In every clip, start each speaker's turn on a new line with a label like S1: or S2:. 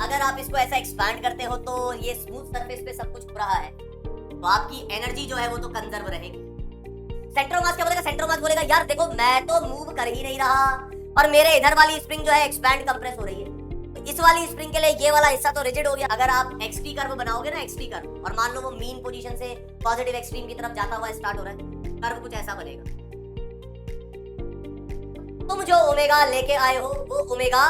S1: अगर आप इसको ऐसा एक्सपैंड करते हो तो ये स्मूथ सरफेस पे सब कुछ हो रहा है, तो आपकी एनर्जी जो है वो तो कंजर्व रहेगी। सेंटर ऑफ मास क्या बोलेगा? सेंटर ऑफ मास बोलेगा यार देखो मैं तो मूव कर ही नहीं रहा और मेरे इधर वाली स्प्रिंग जो है एक्सपैंड कंप्रेस हो रही है, तो इस वाली स्प्रिंग के लिए ये वाला हिस्सा तो रिजिड हो गया। अगर आप एक्सटी कर्व बनाओगे ना, एक्सटी कर्व, और मान लो वो मीन पोजीशन से पॉजिटिव एक्सट्रीम की तरफ जाता हुआ स्टार्ट हो रहा है, कर्व कुछ ऐसा बनेगा। तुम जो ओमेगा लेके आए हो वो ओमेगा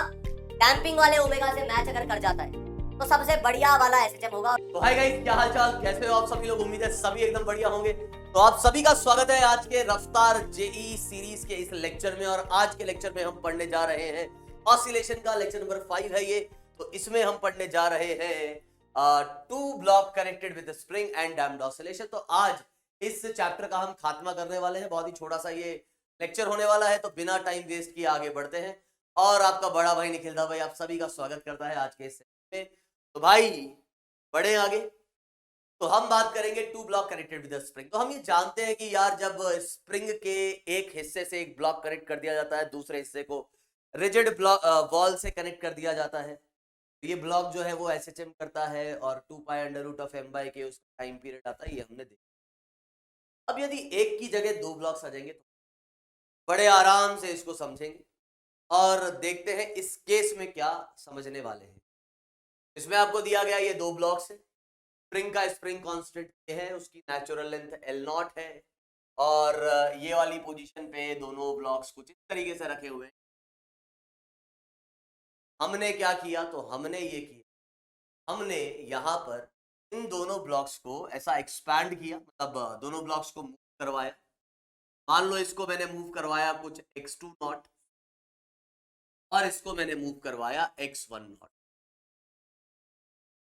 S1: डैम्पिंग वाले ओमेगा से मैच अगर कर जाता है तो सबसे बढ़िया वाला एसएचएम होगा।
S2: तो हाय गाइस, क्या हाल चाल, कैसे हो आप सभी लोग? उम्मीद है सभी एकदम बढ़िया होंगे। तो आप सभी का स्वागत है आज के रफ्तार जेई सीरीज के इस लेक्चर में। और आज के लेक्चर में हम पढ़ने जा रहे हैं ऑसिलेशन का लेक्चर नंबर 5 है ये। तो इसमें हम पढ़ने जा रहे हैं two block connected with spring and damped oscillation. तो आज इस चैप्टर का हम खात्मा करने वाले हैं। बहुत ही छोटा सा ये लेक्चर होने वाला है, तो बिना टाइम वेस्ट किए आगे बढ़ते हैं। और आपका बड़ा भाई निखिल दा भाई आप सभी का स्वागत करता है आज के इस में। तो भाई बढ़े आगे, तो हम बात करेंगे two block connected with spring. तो हम ये जानते हैं कि यार जब स्प्रिंग के एक हिस्से से एक ब्लॉक कनेक्ट कर दिया जाता है, दूसरे हिस्से को रिजिड ब्लॉक वॉल से कनेक्ट कर दिया जाता है, तो ये ब्लॉक जो है वो एसएचएम करता है और 2 pi under root of M by K उसका टाइम पीरियड आता है, ये हमने देखा। अब यदि एक की जगह दो ब्लॉक्स आ जाएंगे तो बड़े आराम से इसको समझेंगे और देखते हैं इस केस में क्या समझने वाले हैं। इसमें आपको दिया गया ये दो ब्लॉक्स है। स्प्रिंग का स्प्रिंग कांस्टेंट ये है, उसकी नेचुरल लेंथ L0 है और ये वाली पोजीशन पे दोनों ब्लॉक्स कुछ इस तरीके से रखे हुए हैं। हमने क्या किया? तो हमने ये किया, हमने यहाँ पर इन दोनों ब्लॉक्स को ऐसा एक्सपैंड किया, मतलब दोनों ब्लॉक्स को मूव करवाया। मान लो इसको मैंने मूव करवाया कुछ x2 नॉट और इसको मैंने मूव करवाया x1 नॉट।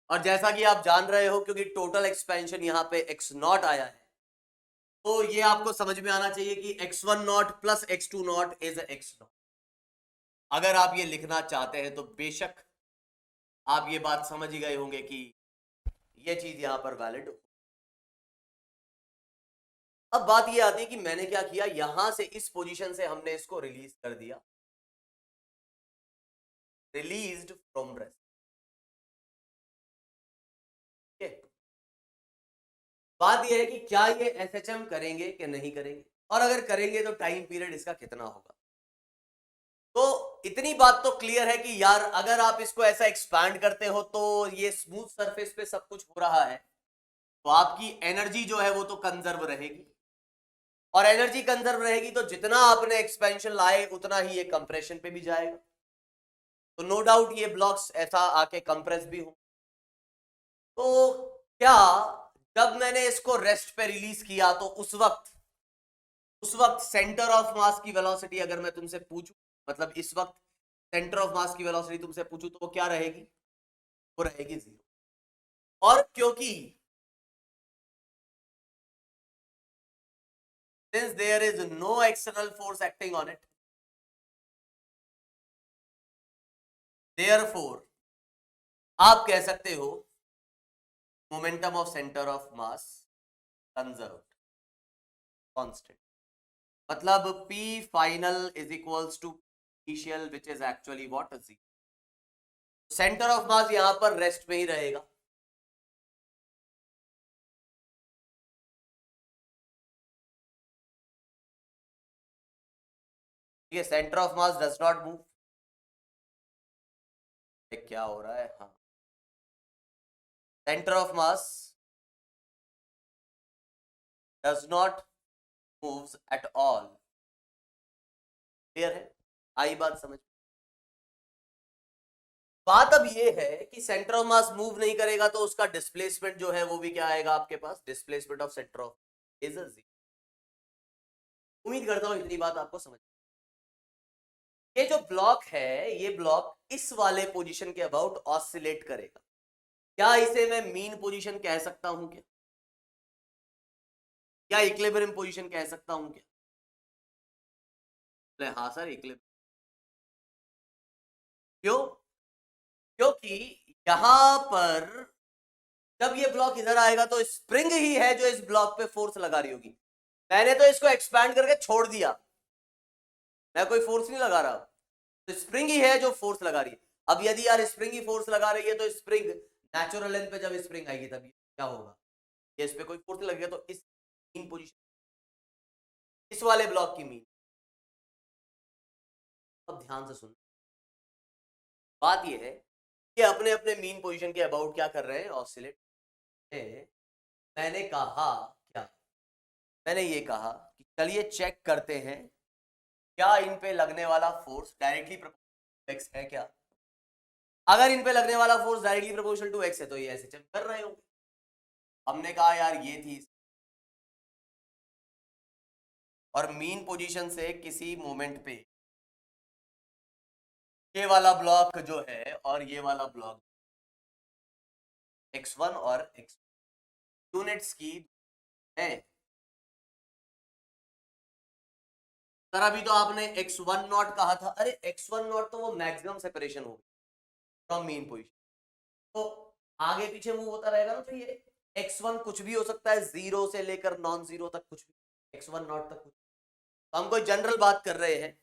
S2: और जैसा कि आप जान रहे हो, क्योंकि टोटल एक्सपेंशन यहाँ पे x0 आया है, तो ये आपको समझ में आना चाहिए कि x1 not plus x2 not is x0। अगर आप ये लिखना चाहते हैं तो बेशक आप ये बात समझ ही गए होंगे कि ये चीज यहां पर वैलिड हो। अब बात ये आती है कि मैंने क्या किया, यहां से इस पोजीशन से हमने इसको रिलीज कर दिया, रिलीज्ड फ्रॉम रेस्ट। बात यह है कि क्या ये एसएचएम करेंगे कि नहीं करेंगे, और अगर करेंगे तो टाइम पीरियड इसका कितना होगा। तो इतनी बात तो क्लियर है कि यार अगर आप इसको ऐसा एक्सपैंड करते हो तो ये स्मूथ सरफेस पे सब कुछ हो रहा है, तो आपकी एनर्जी जो है वो तो कंजर्व रहेगी, और एनर्जी कंजर्व रहेगी तो जितना आपने एक्सपेंशन लाए उतना ही ये कंप्रेशन पे भी जाएगा। तो नो डाउट ये ब्लॉक्स ऐसा आके कंप्रेस भी हो। तो क्या जब मैंने इसको रेस्ट पे रिलीज किया तो उस वक्त सेंटर ऑफ मास की वेलोसिटी अगर मैं तुमसे पूछूं, मतलब इस वक्त सेंटर ऑफ मास की वेलोसिटी तुमसे पूछूं तो वो क्या रहेगी? वो रहेगी 0। और क्योंकि since there is no external force acting on it, therefore आप कह सकते हो momentum of centre of mass conserved constant. मतलब P final is equals to initial which is actually what is 0। Centre of मास यहां पर रेस्ट में ही रहेगा। ठीक है, centre of mass does not move. क्या हो रहा है? हाँ, centre of mass does not moves at all. Clear है? आई बात समझ? बात अब ये है कि सेंटर ऑफ मास मूव नहीं करेगा तो उसका डिस्प्लेसमेंट जो है वो भी क्या आएगा आपके पास? Displacement of centre of is 0। उम्मीद करता हूं इतनी बात आपको समझ। ये जो ब्लॉक है, ये ब्लॉक इस वाले पोजीशन के अबाउट ऑसिलेट करेगा। क्या इसे मैं मीन पोजीशन कह सकता हूं क्या? क्या इक्विलिब्रियम पोजीशन कह सकता हूं क्या? हाँ सर, इक्विलिब्रियम। क्यों? क्योंकि यहां पर जब ये ब्लॉक इधर आएगा तो स्प्रिंग ही है जो इस ब्लॉक पे फोर्स लगा रही होगी। मैंने तो इसको एक्सपैंड करके छोड़ दिया, मैं कोई फोर्स नहीं लगा रहा, तो स्प्रिंग ही है जो फोर्स लगा रही है। अब यदि यार स्प्रिंग ही फोर्स लगा रही है तो स्प्रिंग नेचुरल लेंथ पे जब स्प्रिंग आएगी तब क्या होगा, ये इस पे कोई फोर्स लगेगा तो इस मीन पोजीशन, इस वाले ब्लॉक की मीन। अब ध्यान से सुन, बात ये है कि अपने अपने मीन पोजीशन के अबाउट क्या कर रहे हैं, ऑसिलेट। मैंने कहा क्या, मैंने ये कहा कि चलिए चेक करते हैं क्या इन पे लगने वाला force directly proportional to X है क्या। अगर इन पे लगने वाला force directly proportional to X है तो ये ऐसे चेक कर रहे होंगे। हमने कहा यार ये थी, और मीन पोजीशन से किसी मोमेंट पे ये वाला ब्लॉक जो है और ये वाला ब्लॉक x1 और x यूनिट्स की है। सर अभी तो आपने x1 नॉट कहा था, अरे x1 नॉट तो वो मैक्सिमम सेपरेशन होगी फ्रॉम मीन पोजीशन, तो आगे पीछे मूव होता रहेगा ना, तो ये x1 कुछ भी हो सकता है, जीरो से लेकर नॉन जीरो तक कुछ भी, x1 नॉट तक कुछ। तो हम कोई जनरल बात कर रहे हैं,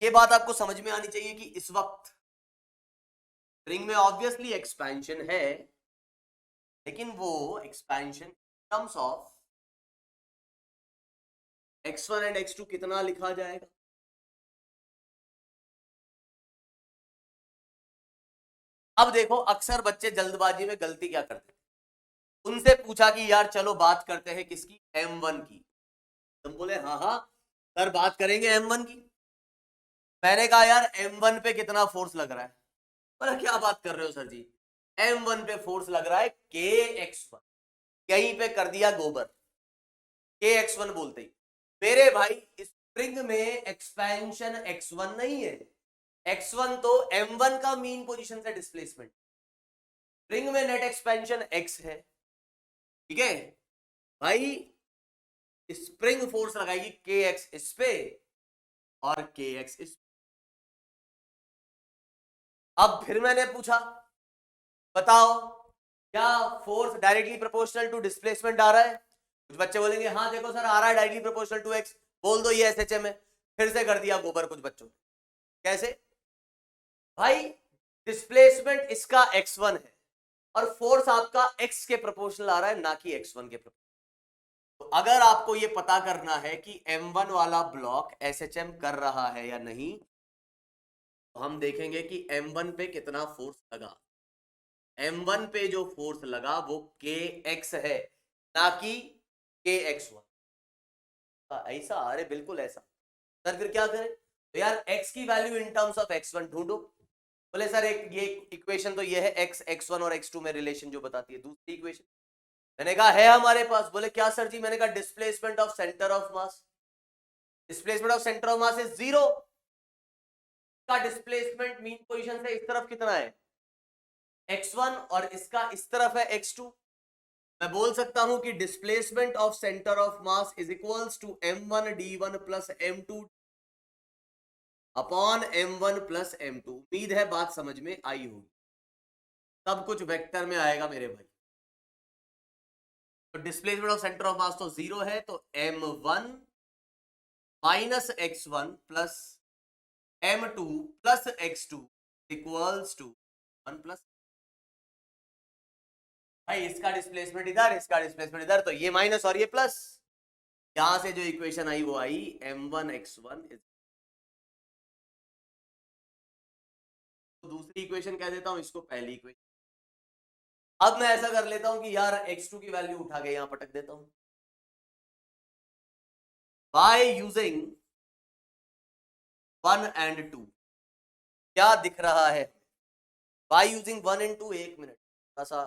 S2: ये बात आपको समझ में आनी चाहिए कि इस वक्त स्प्रिंग में ऑब्वियसली एक्सपेंशन है, लेकिन वो expansion terms of x1 and x2 कितना लिखा जाएगा। अब देखो अक्सर बच्चे जल्दबाजी में गलती क्या करते हैं, उनसे पूछा कि यार चलो बात करते हैं किसकी, m1 की। तुम बोले हाँ हाँ सर बात करेंगे m1 की। मैंने कहा यार m1 पे कितना फोर्स लग रहा है, बोला क्या बात कर रहे हो सर जी, m1 पे फोर्स लग रहा है kx1, यहीं पे कर दिया गोबर, kx1 बोलते ही। मेरे भाई स्प्रिंग में एक्सपेंशन x1 नहीं है, x1 तो m1 का मीन पोजीशन से डिस्प्लेसमेंट, स्प्रिंग में नेट एक्सपेंशन x है, ठीक है भाई। स्प्रिंग फोर्स लगाएगी kx इस पे और kx इस पे। अब फिर मैंने पूछा बताओ क्या force directly proportional to displacement आ रहा है, कुछ बच्चे बोलेंगे हाँ देखो सर आ रहा है डायरेक्टली प्रोपोर्शनल टू एक्स, बोल दो ये एसएचएम है। फिर से कर दिया गोबर कुछ बच्चों ने, कैसे भाई, डिस्प्लेसमेंट इसका x1 है और फोर्स आपका x के प्रोपोर्शनल आ रहा है ना कि x1 के प्रोपोर्शनल। तो अगर आपको ये पता करना है कि m1 वाला ब्लॉक एसएचएम कर रहा है या नहीं, तो हम देखेंगे कि m1 पे कितना फोर्स लगा। m1 पे जो फोर्स लगा वो kx है ना कि kx1। ऐसा, अरे बिल्कुल ऐसा। सर फिर क्या करें, तो यार x की value in terms of x1 ढूंढो। बोले सर एक ये इक्वेशन तो ये है x, x1 और x2 में रिलेशन जो बताती है। दूसरी इक्वेशन मैंने कहा है हमारे पास। बोले क्या सर जी, मैंने कहा displacement of centre of mass, displacement of centre of mass is zero. का डिस्प्लेसमेंट मीन पोजीशन से इस तरफ कितना है x1 और इसका इस तरफ है x2। मैं बोल सकता हूं कि displacement of centre of mass is equals to m1 d1 plus m2 upon m1 plus m2। उम्मीद है बात समझ में आई होगी, सब कुछ वेक्टर में आएगा मेरे भाई। तो displacement of centre of mass तो जीरो है, तो m1 minus x1 plus m2 plus x2 equals to 1 plus. भाई इसका डिस्प्लेसमेंट इधर, इसका डिस्प्लेसमेंट इधर, तो ये माइनस और ये प्लस। यहां से जो इक्वेशन आई वो आई m1 x1 इज, दूसरी इक्वेशन कह देता हूं इसको पहली इक्वेशन। अब मैं ऐसा कर लेता हूं कि यार x2 की वैल्यू उठा के यहां पटक देता हूं बाय यूजिंग 1 एंड 2। क्या दिख रहा है बाय यूजिंग 1 एंड 2। एक मिनट, ऐसा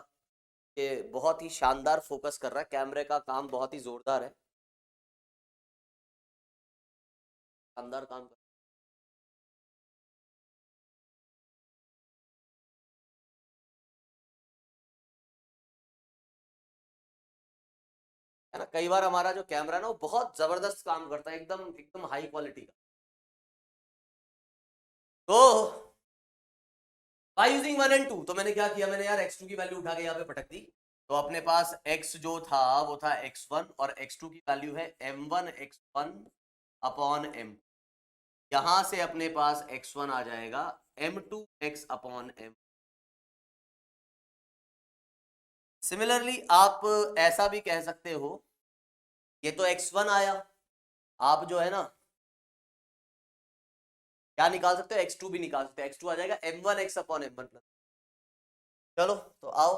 S2: ये बहुत ही शानदार फोकस कर रहा है, कैमरे का काम बहुत ही जोरदार है, शानदार काम कर। है ना, कई बार हमारा जो कैमरा है ना वो बहुत जबरदस्त काम करता है, एकदम एकदम हाई क्वालिटी का। तो बाय यूजिंग 1 एंड 2, तो मैंने क्या किया, मैंने यार x2 की वैल्यू उठा के यहाँ पे पटक दी। तो अपने पास x जो था वो था x1 और x2 की वैल्यू है m1 x1 अपॉन m। यहां से अपने पास x1 आ जाएगा m2x अपॉन m। सिमिलरली आप ऐसा भी कह सकते हो, ये तो x1 आया, आप जो है ना क्या निकाल सकते हो, x2 भी निकाल सकते हो, x2 आ जाएगा m1x अपॉन m1 प्लस। चलो तो आओ,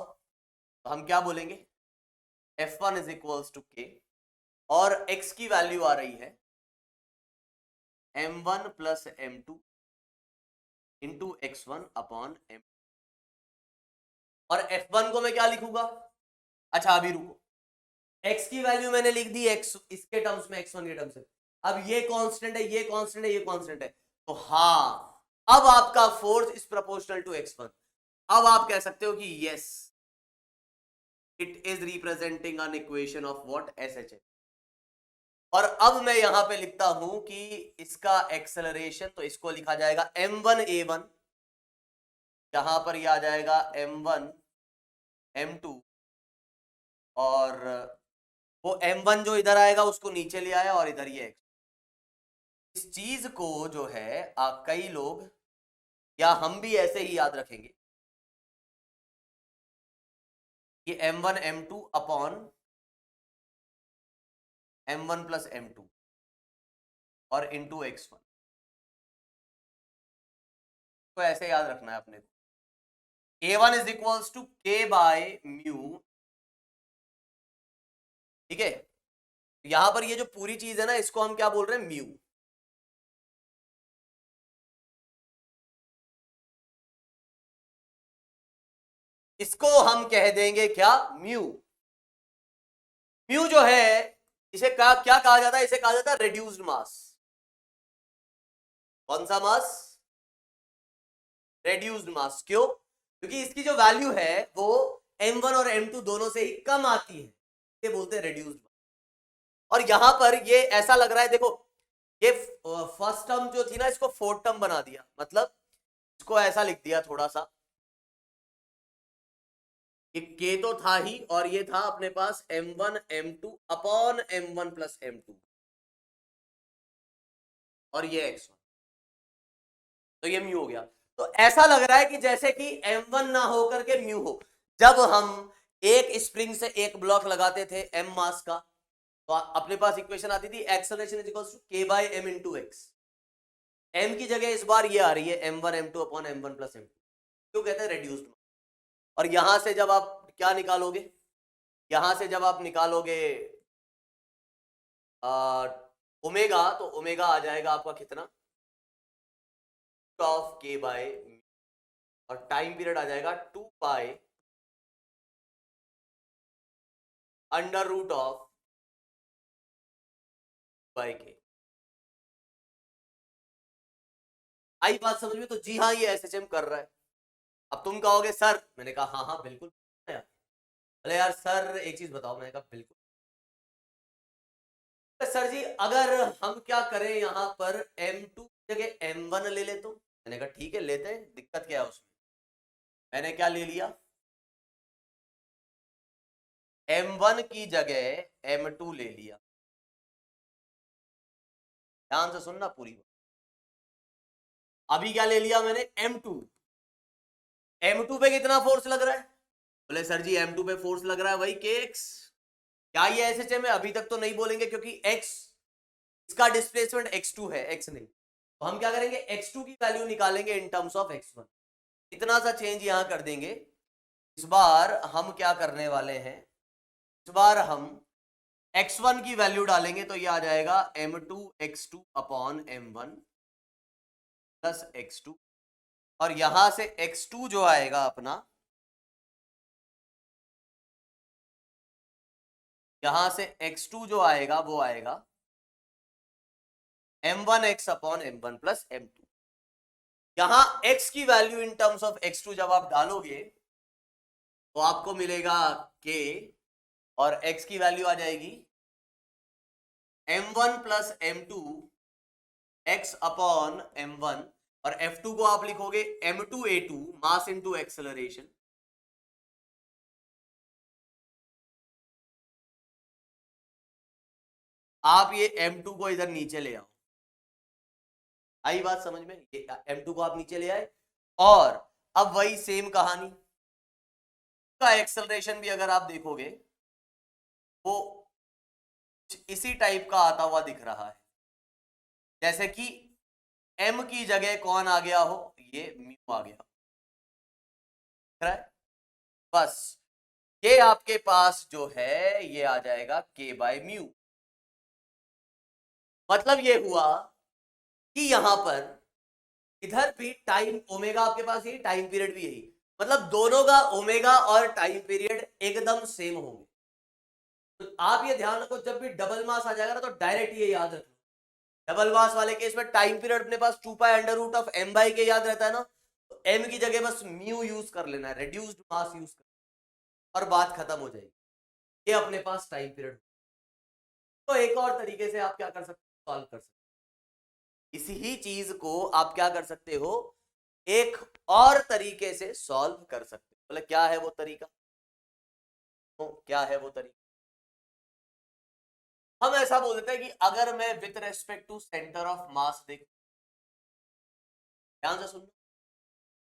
S2: तो हम क्या बोलेंगे, f1 is equals to k, और x की वैल्यू आ रही है m1 plus m2 into x1 upon m। और f1 को मैं क्या लिखूंगा, अच्छा अभी रुको, x की वैल्यू मैंने लिख दी x इसके टर्म्स में, x1 के टर्म्स में। अब ये कांस्टेंट है, ये कांस्टेंट है, ये कांस्टेंट है, तो हाँ अब आपका force is proportional to x1। अब आप कह सकते हो कि yes it is representing an equation of what, SHM। और अब मैं यहां पे लिखता हूं कि इसका एक्सेलरेशन, तो इसको लिखा जाएगा m1a1, जहां पर यह आ जाएगा m1 m2, और वो m1 जो इधर आएगा उसको नीचे ले आया, और इधर ये इस चीज को जो है कई लोग या हम भी ऐसे ही याद रखेंगे कि m1 m2 upon m1 plus m2 और इंटू x1, तो ऐसे याद रखना है अपने को। a1 is equals to k by mu, ठीक है। यहां पर ये जो पूरी चीज है ना, इसको हम क्या बोल रहे हैं, म्यू। इसको हम कह देंगे क्या, म्यू। म्यू जो है इसे क्या क्या कहा जाता है, इसे कहा जाता है रिड्यूस्ड मास। कौन सा मास, रिड्यूस्ड मास। क्यों, क्योंकि इसकी जो वैल्यू है वो m1 और m2 दोनों से ही कम आती है, ये बोलते हैं रिड्यूस्ड मास। और यहां पर ये ऐसा लग रहा है, देखो ये फर्स्ट टर्म जो थी ना, इसको फोर्थ टर्म बना दिया, मतलब इसको ऐसा लिख दिया थोड़ा सा, ये k तो था ही, और ये था अपने पास m1 m2 upon m1 plus m2, और ये x1, तो ये म्यू हो गया। तो ऐसा लग रहा है कि जैसे कि m1 ना होकर के म्यू हो। जब हम एक स्प्रिंग से एक ब्लॉक लगाते थे m मास का, तो अपने पास इक्वेशन आती थी acceleration is equals to k by m into X. m की जगह इस बार ये आ रही है m1 m2 upon m1 plus m2, क्यों कहते हैं रिड्यूस्ड। और यहां से जब आप क्या निकालोगे, यहां से जब आप निकालोगे ओमेगा, तो ओमेगा आ जाएगा आपका कितना, ऑफ k बाय, और टाइम पीरियड आ जाएगा 2 pi under root of by K. आई बात समझ में, तो जी हाँ ये SHM कर रहा है। अब तुम कहोगे सर, मैंने कहा हाँ हाँ बिल्कुल यार। अरे यार सर एक चीज बताओ, मैंने कहा बिल्कुल सर जी, अगर हम क्या करें यहाँ पर m2 की जगह m1 ले ले, तो मैंने कहा ठीक है लेते हैं, दिक्कत क्या है उसमें। मैंने क्या ले लिया, m1 की जगह m2 ले लिया। ध्यान से सुनना पूरी बात। अभी क्या ले लिया मैंने, m2। m2 पे कितना फोर्स लग रहा है, बोले सर जी m2 पे फोर्स लग रहा है वही kx। क्या ये SHM है, अभी तक तो नहीं बोलेंगे, क्योंकि x इसका डिस्प्लेसमेंट x2 है, x नहीं। तो हम क्या करेंगे, x2 की वैल्यू निकालेंगे इन टर्म्स ऑफ x1। इतना सा चेंज यहां कर देंगे। इस बार हम क्या करने वाले हैं, इस बार हम x1 की वैल्यू डालेंगे, तो ये आ जाएगा m2 x2 upon m1 plus x2, और यहां से x2 जो आएगा अपना, यहां से x2 जो आएगा वो आएगा m1x upon m1 plus m2। यहां x की value in terms of x2 जब आप डालोगे तो आपको मिलेगा k, और x की वैल्यू आ जाएगी m1 plus m2 x upon m1, और f2 को आप लिखोगे m2a2 मास इंटू एक्सेलरेशन। आप ये m2 को इधर नीचे ले आओ, आई बात समझ में? ये m2 को आप नीचे ले आए और अब वही सेम कहानी का एक्सेलरेशन भी अगर आप देखोगे वो इसी टाइप का आता हुआ दिख रहा है, जैसे कि m की जगह कौन आ गया हो, ये म्यू आ गया, बस ये आपके पास जो है ये आ जाएगा k बाय म्यू। मतलब ये हुआ कि यहां पर इधर भी टाइम ओमेगा आपके पास यही, टाइम पीरियड भी यही, मतलब दोनों का ओमेगा और टाइम पीरियड एकदम सेम होंगे। तो आप ये ध्यान रखो, जब भी डबल मास आ जाएगा ना तो डायरेक्ट ये याद रखो, डबल मास वाले केस में टाइम पीरियड अपने पास 2 pi under root of m by K याद रहता है ना, तो m की जगह बस म्यू यूज कर लेना है, रिड्यूस्ड मास यूज कर, और बात खत्म हो जाएगी। ये अपने पास टाइम पीरियड। तो एक और तरीके से आप क्या कर सकते हो, सॉल्व कर सकते हो इसी ही चीज को, आप क्या कर सकते हो, एक और तरीके से सॉल्व कर सकते हो। बोले क्या है वो तरीका? तो क्या है वो तरीका? हम ऐसा बोल देते हैं कि अगर मैं with respect to centre of mass देख, ध्यान से सुनना,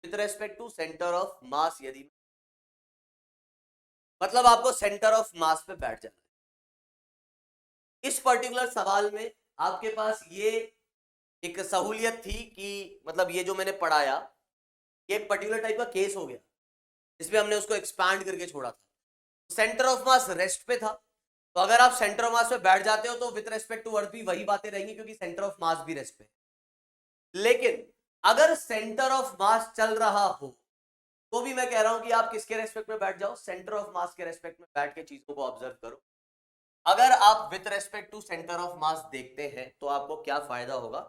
S2: with respect to centre of mass यदि, मतलब आपको सेंटर ऑफ मास पे बैठ जाना है। इस पर्टिकुलर सवाल में आपके पास ये एक सहूलियत थी कि मतलब ये जो मैंने पढ़ाया ये एक पर्टिकुलर टाइप का केस हो गया, इसमें हमने उसको एक्सपैंड करके छोड़ा था। सेंटर ऑफ मास रेस्ट पे था, तो अगर आप सेंटर ऑफ मास पे बैठ जाते हो तो विद रेस्पेक्ट टू अर्थ भी वही बातें रहेंगी, क्योंकि सेंटर ऑफ मास भी रेस्ट पे। लेकिन अगर सेंटर ऑफ मास चल रहा हो तो भी मैं कह रहा हूं कि आप किसके रेस्पेक्ट में बैठ जाओ, सेंटर ऑफ मास के रेस्पेक्ट में बैठ के चीजों को ऑब्जर्व करो। अगर आप with respect to centre of mass देखते हैं तो आपको क्या फायदा होगा,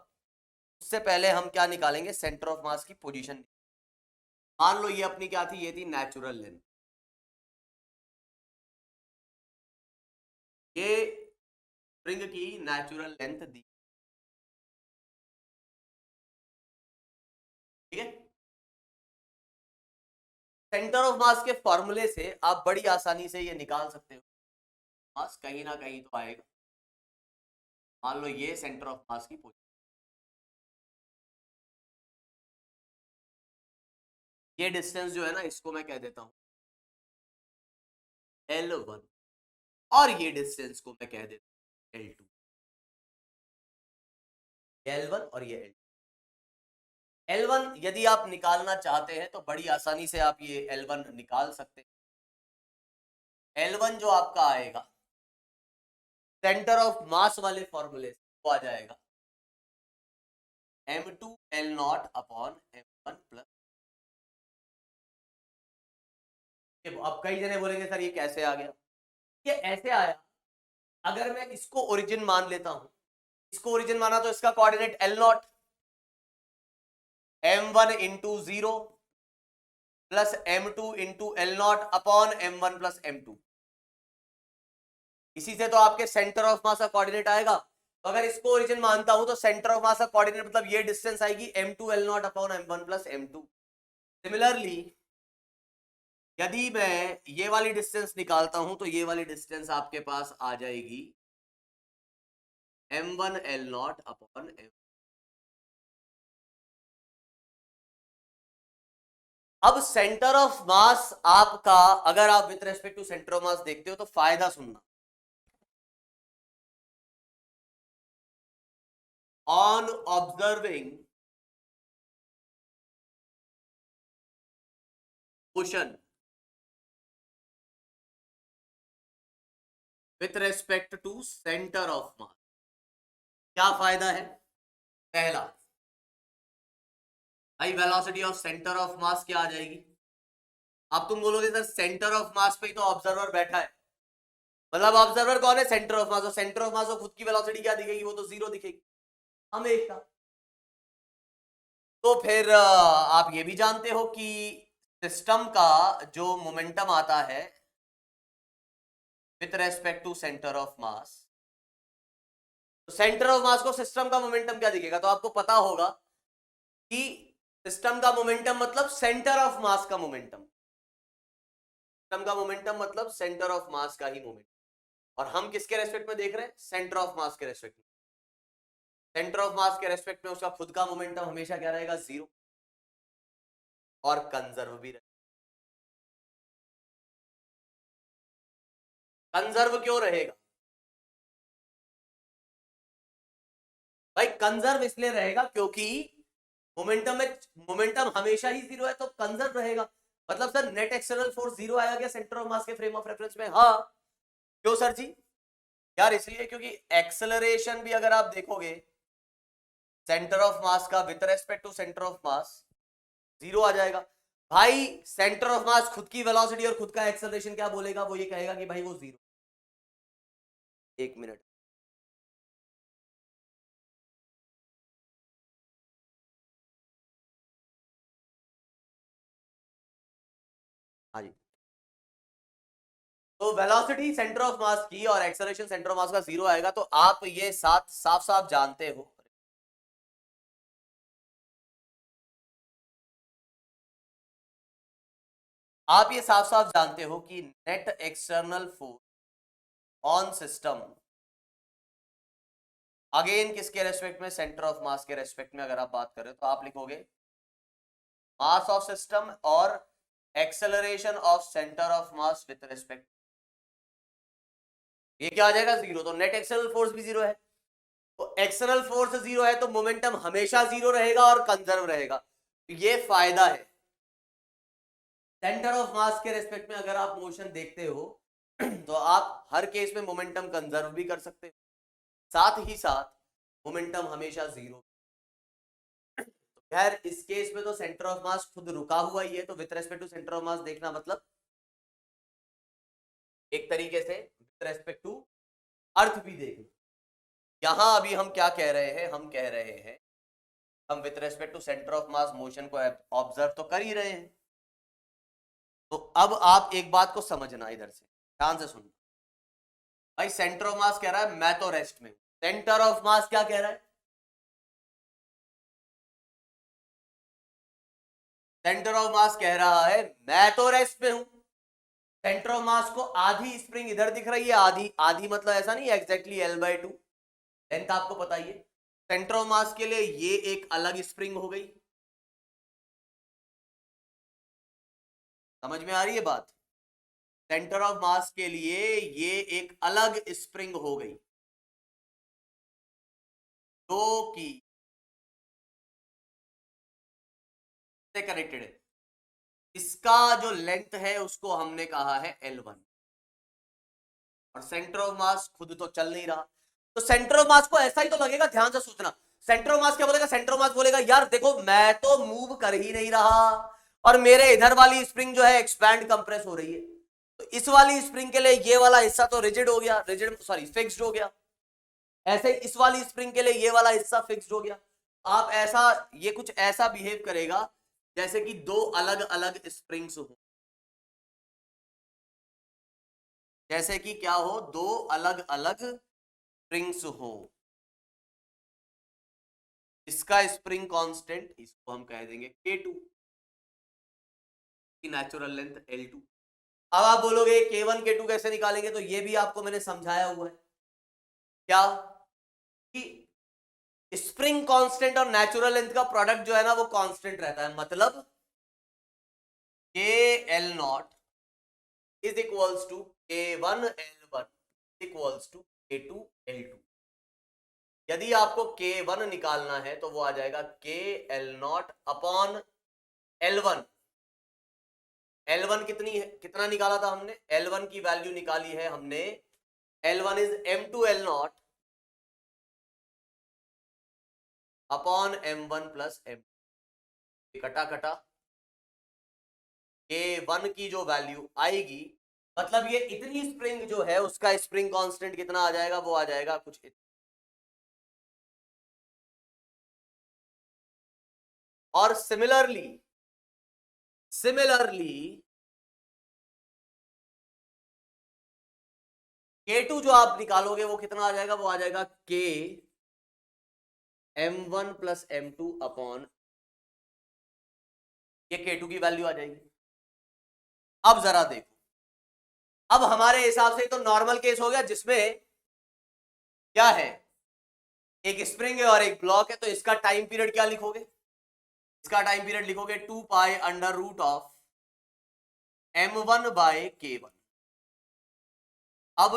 S2: उससे पहले हम क्या निकालेंगे, सेंटर ऑफ मास की पोजीशन। मान लो ये अपनी क्या थी, ये थी नेचुरल लेंथ, ये स्प्रिंग की नेचुरल लेंथ दी, ठीक है। सेंटर ऑफ मास के फॉर्मूले से आप बड़ी आसानी से ये निकाल सकते हो, मास कहीं ना कहीं तो आएगा। मान लो ये सेंटर ऑफ मास की पोजीशन, ये डिस्टेंस जो है ना इसको मैं कह देता हूं L1, और ये डिस्टेंस को मैं कह देता हूं L2, L1 और ये L2। L1 यदि आप निकालना चाहते हैं तो बड़ी आसानी से आप ये L1 निकाल सकते हैं। L1 जो आपका आएगा सेंटर ऑफ मास वाले फॉर्मूले से वो आ जाएगा m2 L0 upon m1 plus. अब कई जने बोलेंगे सर ये कैसे आ गया, ये ऐसे आया, अगर मैं इसको ओरिजिन मान लेता हूं, इसको ओरिजिन माना तो इसका coordinate L0, m1 into 0 plus m2 into L0 upon m1 plus m2। इसी से तो आपके सेंटर ऑफ मास का कोऑर्डिनेट आएगा। तो अगर इसको ओरिजिन मानता हूं तो सेंटर ऑफ मास का कोऑर्डिनेट मतलब ये डिस्टेंस आएगी m2 L0 upon m1 plus m2। Similarly यदि मैं ये वाली डिस्टेंस निकालता हूं तो ये वाली डिस्टेंस आपके पास आ जाएगी m1 L0 अपॉन m। अब सेंटर ऑफ मास आपका, अगर आप with respect to centre of mass देखते हो तो फायदा सुनना, on observing motion with respect to center of mass, क्या फायदा है? पहला, भाई वेलोसिटी ऑफ सेंटर ऑफ मास क्या आ जाएगी। अब तुम बोलोगे सर सेंटर ऑफ मास पे ही तो ऑब्जर्वर बैठा है, मतलब ऑब्जर्वर कौन है, सेंटर ऑफ मास, और सेंटर ऑफ मास को खुद की वेलोसिटी क्या दिखेगी, वो तो 0 दिखेगी हमेशा। तो फिर आप ये भी जानते हो कि सिस्टम का जो मोमेंटम आता है with respect to centre of mass, तो सेंटर ऑफ मास को सिस्टम का मोमेंटम क्या दिखेगा, तो आपको पता होगा कि सिस्टम का मोमेंटम मतलब सेंटर ऑफ मास का मोमेंटम, सिस्टम का मोमेंटम मतलब सेंटर ऑफ मास का ही मोमेंटम। और हम किसके रेस्पेक्ट में देख रहे हैं, सेंटर ऑफ मास के रेस्पेक्ट में। सेंटर ऑफ मास के रेस्पेक्ट में उसका खुद का मोमेंटम हमेशा क्या रहेगा, 0 और कंजर्व भी रहेगा। कंजर्व क्यों रहेगा भाई? कंजर्व इसलिए रहेगा क्योंकि मोमेंटम हमेशा ही 0 है, तो कंजर्व रहेगा। मतलब सर नेट एक्सटर्नल फोर्स 0 आया क्या सेंटर ऑफ मास के फ्रेम ऑफ रेफरेंस में? हाँ। क्यों सर जी? यार इसलिए क्योंकि एक्सेलरेशन भी अगर आप देखोगे सेंटर ऑफ मास का with respect to centre of mass 0 आ जाएगा। भाई सेंटर ऑफ मास खुद की वेलोसिटी और खुद का एक्सेलरेशन क्या बोलेगा? वो ये कहेगा कि भाई वो 0। एक मिनट, हाँ जी। तो वेलोसिटी सेंटर ऑफ मास की और एक्सेलरेशन सेंटर ऑफ मास का 0 आएगा, तो आप ये साफ साफ जानते हो, आप ये साफ साफ जानते हो कि net external force on system again किसके रेस्पेक्ट में? सेंटर ऑफ मास के रेस्पेक्ट में अगर आप बात करें तो आप लिखोगे मास ऑफ सिस्टम और acceleration of centre of mass with respect, ये क्या आ जाएगा? 0। तो नेट एक्सटर्नल फोर्स भी 0 है, तो एक्सटर्नल फोर्स 0 है तो मोमेंटम हमेशा 0 रहेगा और कंजर्व रहेगा। तो ये फायदा है सेंटर ऑफ मास के रेस्पेक्ट में। अगर आप मोशन देखते हो तो आप हर केस में मोमेंटम कंजर्व भी कर सकते हो, साथ ही साथ मोमेंटम हमेशा 0। तो खैर इस केस में तो सेंटर ऑफ मास खुद रुका हुआ ही है, तो with respect to centre of mass देखना मतलब एक तरीके से विद रेस्पेक्ट टू अर्थ भी देखना। यहां अभी हम क्या कह रहे हैं? हम कह रहे हैं हम with respect to centre of mass motion को ऑब्जर्व तो कर ही रहे हैं। तो अब आप एक बात को समझना, इधर से ध्यान से सुनना। भाई सेंटर ऑफ मास कह रहा है मैं तो रेस्ट में हूं, सेंटर ऑफ मास क्या कह रहा है? सेंटर ऑफ मास कह रहा है मैं तो रेस्ट में हूं। सेंटर ऑफ मास को आधी स्प्रिंग इधर दिख रही है, आधी आधी मतलब ऐसा नहीं एग्जैक्टली L/2 लेंथ आपको पता ही है। सेंटर ऑफ मास के लिए ये एक अलग स्प्रिंग हो गई, समझ में आ रही है बात? सेंटर ऑफ मास के लिए ये एक अलग स्प्रिंग हो गई जो कि से कनेक्टेड है। इसका जो लेंथ है उसको हमने कहा है L1 और सेंटर ऑफ मास खुद तो चल नहीं रहा, तो सेंटर ऑफ मास को ऐसा ही तो लगेगा। ध्यान से सोचना, सेंटर ऑफ मास क्या बोलेगा? सेंटर ऑफ मास बोलेगा यार देखो मैं तो मूव कर ही नहीं रहा और मेरे इधर वाली स्प्रिंग जो है एक्सपैंड कंप्रेस हो रही है, तो इस वाली स्प्रिंग के लिए ये वाला हिस्सा तो रिजिड हो गया, रिजिड सॉरी फिक्स्ड हो गया। ऐसे ही इस वाली स्प्रिंग के लिए ये वाला हिस्सा फिक्स्ड हो गया। आप ऐसा, ये कुछ ऐसा बिहेव करेगा जैसे कि दो अलग अलग स्प्रिंग्स हो, जैसे कि क्या हो? दो अलग अलग स्प्रिंग्स हो। इसका स्प्रिंग कांस्टेंट इसको हम कह देंगे K2 की नेचुरल लेंथ L2। अब आप बोलोगे K1 K2 कैसे निकालेंगे? तो ये भी आपको मैंने समझाया हुआ है क्या कि स्प्रिंग कांस्टेंट और नेचुरल लेंथ का प्रोडक्ट जो है ना वो कांस्टेंट रहता है। मतलब KL0 is equals to K1L1 equals to K2L2। यदि आपको K1 निकालना है तो वो आ जाएगा KL0 अपॉन L1। L1 कितनी है, कितना निकाला था हमने? L1 की वैल्यू निकाली है हमने, L1 is M2L0 upon M1 plus M। कटा कटा K1 की जो वैल्यू आएगी, मतलब ये इतनी स्प्रिंग जो है उसका स्प्रिंग कांस्टेंट कितना आ जाएगा? वो आ जाएगा कुछ और सिमिलरली K2 जो आप निकालोगे वो कितना आ जाएगा? वो आ जाएगा K M1 plus M2 upon, ये K2 की वैल्यू आ जाएगी। अब जरा देखो, अब हमारे हिसाब से तो नॉर्मल केस हो गया जिसमें क्या है एक स्प्रिंग है और एक ब्लॉक है, तो इसका टाइम पीरियड क्या लिखोगे? इसका टाइम पीरियड लिखोगे 2 pi under root of m1 by k1। अब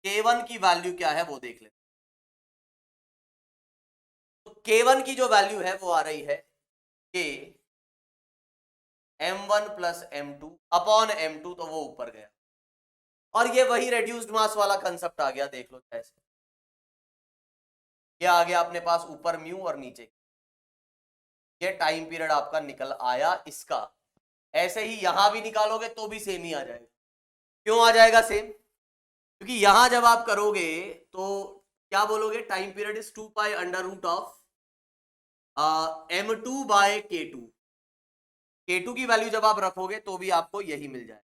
S2: k1 की वैल्यू क्या है वो देख लेते। तो k1 की जो वैल्यू है वो आ रही है k m1 plus m2 upon m2, तो वो ऊपर गया और ये वही रेड्यूस्ड मास वाला कंसेप्ट आ गया। देख लो ऐसे, ये आ गया अपने पास ऊपर म्यू और नीचे ये टाइम पीरियड आपका निकल आया इसका। ऐसे ही यहां भी निकालोगे तो भी सेम ही आ जाएगा। क्यों आ जाएगा सेम? क्योंकि यहां जब आप करोगे तो क्या बोलोगे? Time period is 2 pi under root of m2 by k2। k2 की वैल्यू जब आप रखोगे तो भी आपको यही मिल जाए।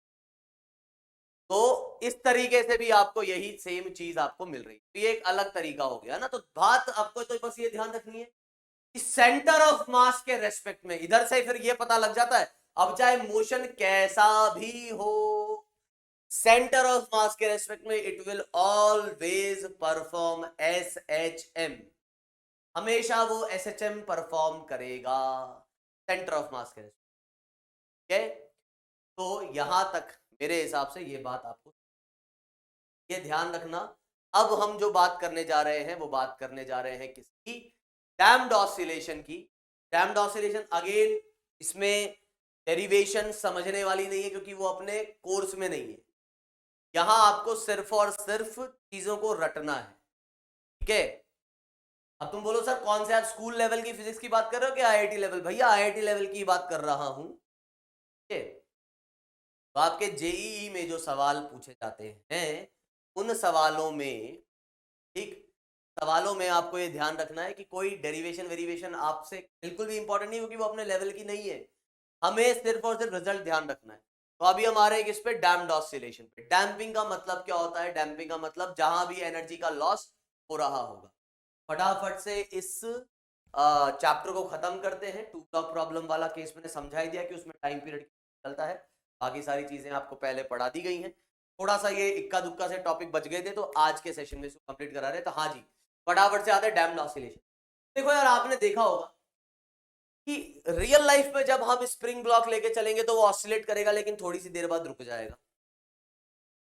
S2: तो इस तरीके से भी आपको यही सेम चीज आपको मिल रही है। तो ये एक अलग तरीका हो गया ना। तो बात आपको तो बस ये ध्यान रखनी है कि सेंटर ऑफ मास के रेस्पेक्ट में, इधर से फिर ये पता लग जाता है, अब चाहे मोशन कैसा भी हो, सेंटर ऑफ मास के रेस्पेक्ट में it will always perform SHM। हमेशा वो SHM परफॉर्म करेगा सेंटर ऑफ मास के रेस्पेक्ट। ठीक है, तो यहां तक मेरे हिसाब से ये बात आपको ये ध्यान रखना। अब हम जो बात करने जा रहे हैं वो बात करने जा रहे हैं किसकी? डैम्प्ड ऑसिलेशन की। डैम्प्ड ऑसिलेशन अगेन इसमें डेरिवेशन समझने वाली नहीं है क्योंकि वो अपने कोर्स में नहीं है। यहां आपको सिर्फ और सिर्फ चीजों को रटना है। ठीक है, अब तुम बोलो सर कौन से आप स्कूल लेवल की फिजिक्स की बात कर रहे हो कि IIT लेवल? भैया IIT लेवल की बात कर रहा हूं। ठीक है, तो आपके जेईई में जो सवाल पूछे जाते हैं उन सवालों में, ठीक, सवालों में आपको ये ध्यान रखना है कि कोई डेरिवेशन वेरिएशन आपसे बिल्कुल भी इंपॉर्टेंट नहीं क्योंकि वो अपने लेवल की नहीं है। हमें सिर्फ और सिर्फ रिजल्ट ध्यान रखना है। तो अभी हम आ रहे हैं किस पे? डैम्प्ड ऑसिलेशन पे। डैम्पिंग का मतलब क्या होता है? डैम्पिंग का मतलब जहां भी एनर्जी का लॉस हो रहा होगा। फटाफट से इस चैप्टर को खत्म करते हैं। 2 ब्लॉक प्रॉब्लम वाला केस मैंने समझा ही दिया कि उसमें टाइम पीरियड चलता है। बाकी सारी चीजें आपको पहले पढ़ा दी गई हैं। थोड़ा सा ये इक्का दुक्का से टॉपिक बच गए थे तो आज के सेशन में इसको कंप्लीट करा रहे हैं। तो हाँ जी, फटाफट से आते हैं डैम्प्ड ऑसिलेशन। देखो यार, आपने देखा होगा कि रियल लाइफ में जब हम स्प्रिंग ब्लॉक लेके चलेंगे तो वो ऑसिलेट करेगा लेकिन थोड़ी सी देर बाद रुक जाएगा।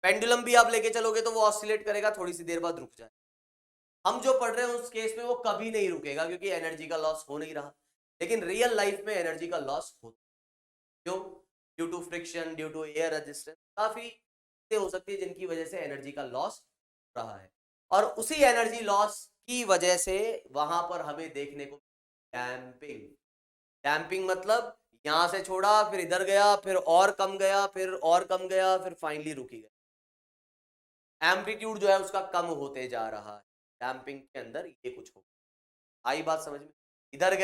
S2: पेंडुलम भी आप लेके चलोगे तो वो ऑसिलेट करेगा, थोड़ी सी देर बाद रुक जाएगा। हम जो पढ़ रहे हैं उस केस में वो कभी नहीं रुकेगा क्योंकि एनर्जी का लॉस हो नहीं रहा। लेकिन रियल लाइफ में एनर्जी का लॉस होता है। क्यों? Due to friction, due to air resistance, काफी चीजें हो सकती है जिनकी वजह से एनर्जी का लॉस हो रहा है। और उसी एनर्जी लॉस की वजह से वहां पर हमें देखने को डैम्पिंग। डैम्पिंग मतलब यहां से छोड़ा, फिर इधर गया, फिर और कम गया, फिर और कम गया, फिर फाइनली रुकी गया। एम्पलीट्यूड जो है उसका कम होते जा रहा है। डैम्पिंग के अंदर ये कुछ हो, आई बात समझ में? इधर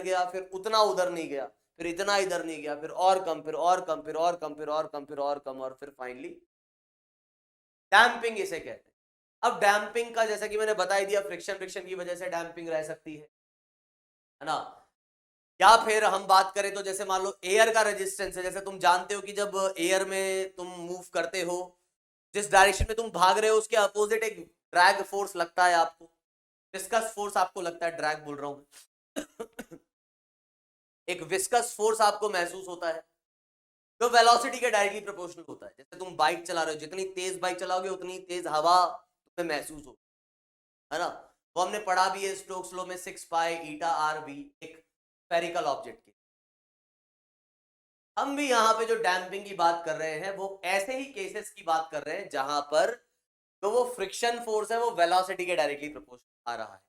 S2: गया, फिर उतना उधर नहीं गया, फिर इतना इधर नहीं गया, फिर और कम, फिर और कम, फिर और कम, फिर और कम, फिर और कम, और फिर फाइनली डैम्पिंग इसे कहते हैं। अब डैम्पिंग का जैसा कि मैंने बता ही दिया, फ्रिक्शन की वजह से डैम्पिंग रह सकती है ना। या फिर हम बात करें तो जैसे मान लो एयर का रेजिस्टेंस है। जैसे तुम जानते हो कि जब एयर में तुम मूव करते हो, जिस डायरेक्शन में तुम भाग रहे हो उसके अपोजिट एक ड्रैग फोर्स लगता है आपको, विस्कस फोर्स आपको लगता है, ड्रैग बोल रहा हूं एक विस्कस फोर्स आपको महसूस होता है जो वेलोसिटी के डायरेक्टली प्रोपोर्शनल होता है। जैसे तुम बाइक चला रहे हो, जितनी तेज बाइक चलाओगे उतनी तेज हवा तुम्हें महसूस हो, है ना। वो हमने पढ़ा भी है स्टोक्स लॉ में, 6 पाई ईटा आर वी एक स्फेरिकल ऑब्जेक्ट की। हम भी यहाँ पे जो डैम्पिंग की बात कर रहे हैं वो ऐसे ही केसेस की बात कर रहे हैं जहां पर तो वो फ्रिक्शन फोर्स है वो वेलोसिटी के डायरेक्टली प्रोपोर्शनल आ रहा है।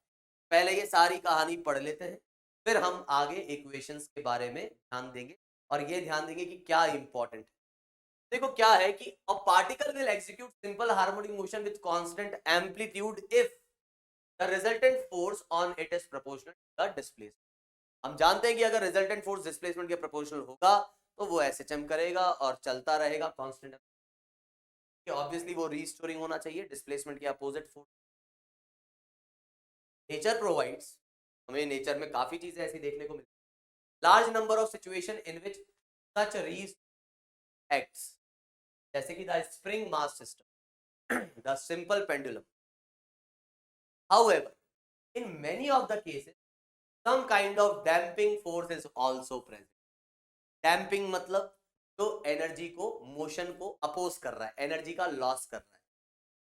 S2: पहले ये सारी कहानी पढ़ लेते हैं, फिर हम आगे इक्वेशंस के बारे में ध्यान देंगे और ये ध्यान देंगे कि क्या इंपॉर्टेंट है। देखो क्या है कि a particle will execute simple harmonic motion with constant amplitude if the resultant force on it is proportional to the displacement. हम जानते हैं कि अगर रिजल्टेंट फोर्स डिस्प्लेसमेंट के प्रोपोर्शनल होगा तो वो SHM करेगा और चलता रहेगा कांस्टेंट। ऑब्वियसली वो रीस्टोरिंग होना चाहिए, डिस्प्लेसमेंट के अपोजिट फोर्स। नेचर प्रोवाइड्स, हमें नेचर में काफी चीजें ऐसी देखने को मिलती, large number of situation in which such रीज एक्ट्स, जैसे कि the spring mass system, the simple pendulum. However, in many of the cases some kind of damping force is also present. Damping मतलब जो एनर्जी को, motion को oppose कर रहा है, एनर्जी का लॉस कर रहा है,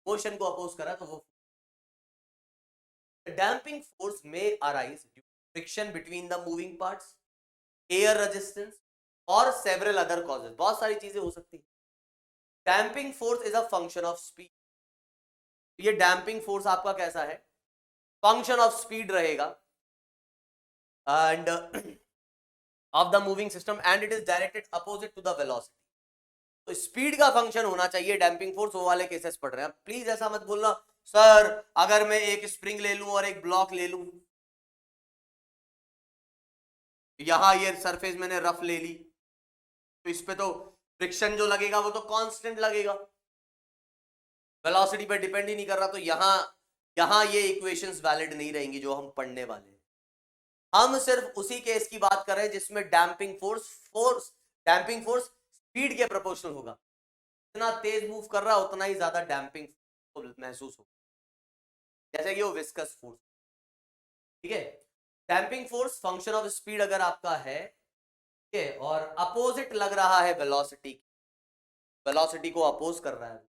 S2: मोशन को अपोज कर रहा है, तो वो damping force may arise due to friction between the moving parts, air resistance और several other causes. बहुत सारी चीजें हो सकती है. Damping force is a function of speed. ये damping force आपका कैसा है? Function of speed रहेगा and of the moving system and it is directed opposite to the velocity. तो स्पीड का फंक्शन होना चाहिए डैम्पिंग फोर्स. वो वाले केसेस पढ़ रहे हैं. प्लीज ऐसा मत बोलना सर अगर मैं एक स्प्रिंग ले लूं और एक ब्लॉक ले लूं, यहां ये सरफेस मैंने रफ ले ली, तो इस पे तो फ्रिक्शन जो लगेगा वो तो कांस्टेंट लगेगा, वेलोसिटी पे डिपेंड ही नहीं कर रहा. तो यहां ये इक्वेशंस वैलिड नहीं रहेंगी जो हम पढ़ने वाले हैं. हम सिर्फ उसी केस की बात कर रहे हैं जिसमें डैम्पिंग फोर्स स्पीड के प्रोपोर्शनल होगा. जितना तेज मूव कर रहा है उतना ही ज्यादा डैम्पिंग महसूस होगा, जैसे कि वो विस्कस फोर्स. ठीक है. Damping force function of speed अगर आपका है, ठीक है, और अपोजिट लग रहा है वेलोसिटी को अपोज कर रहा है,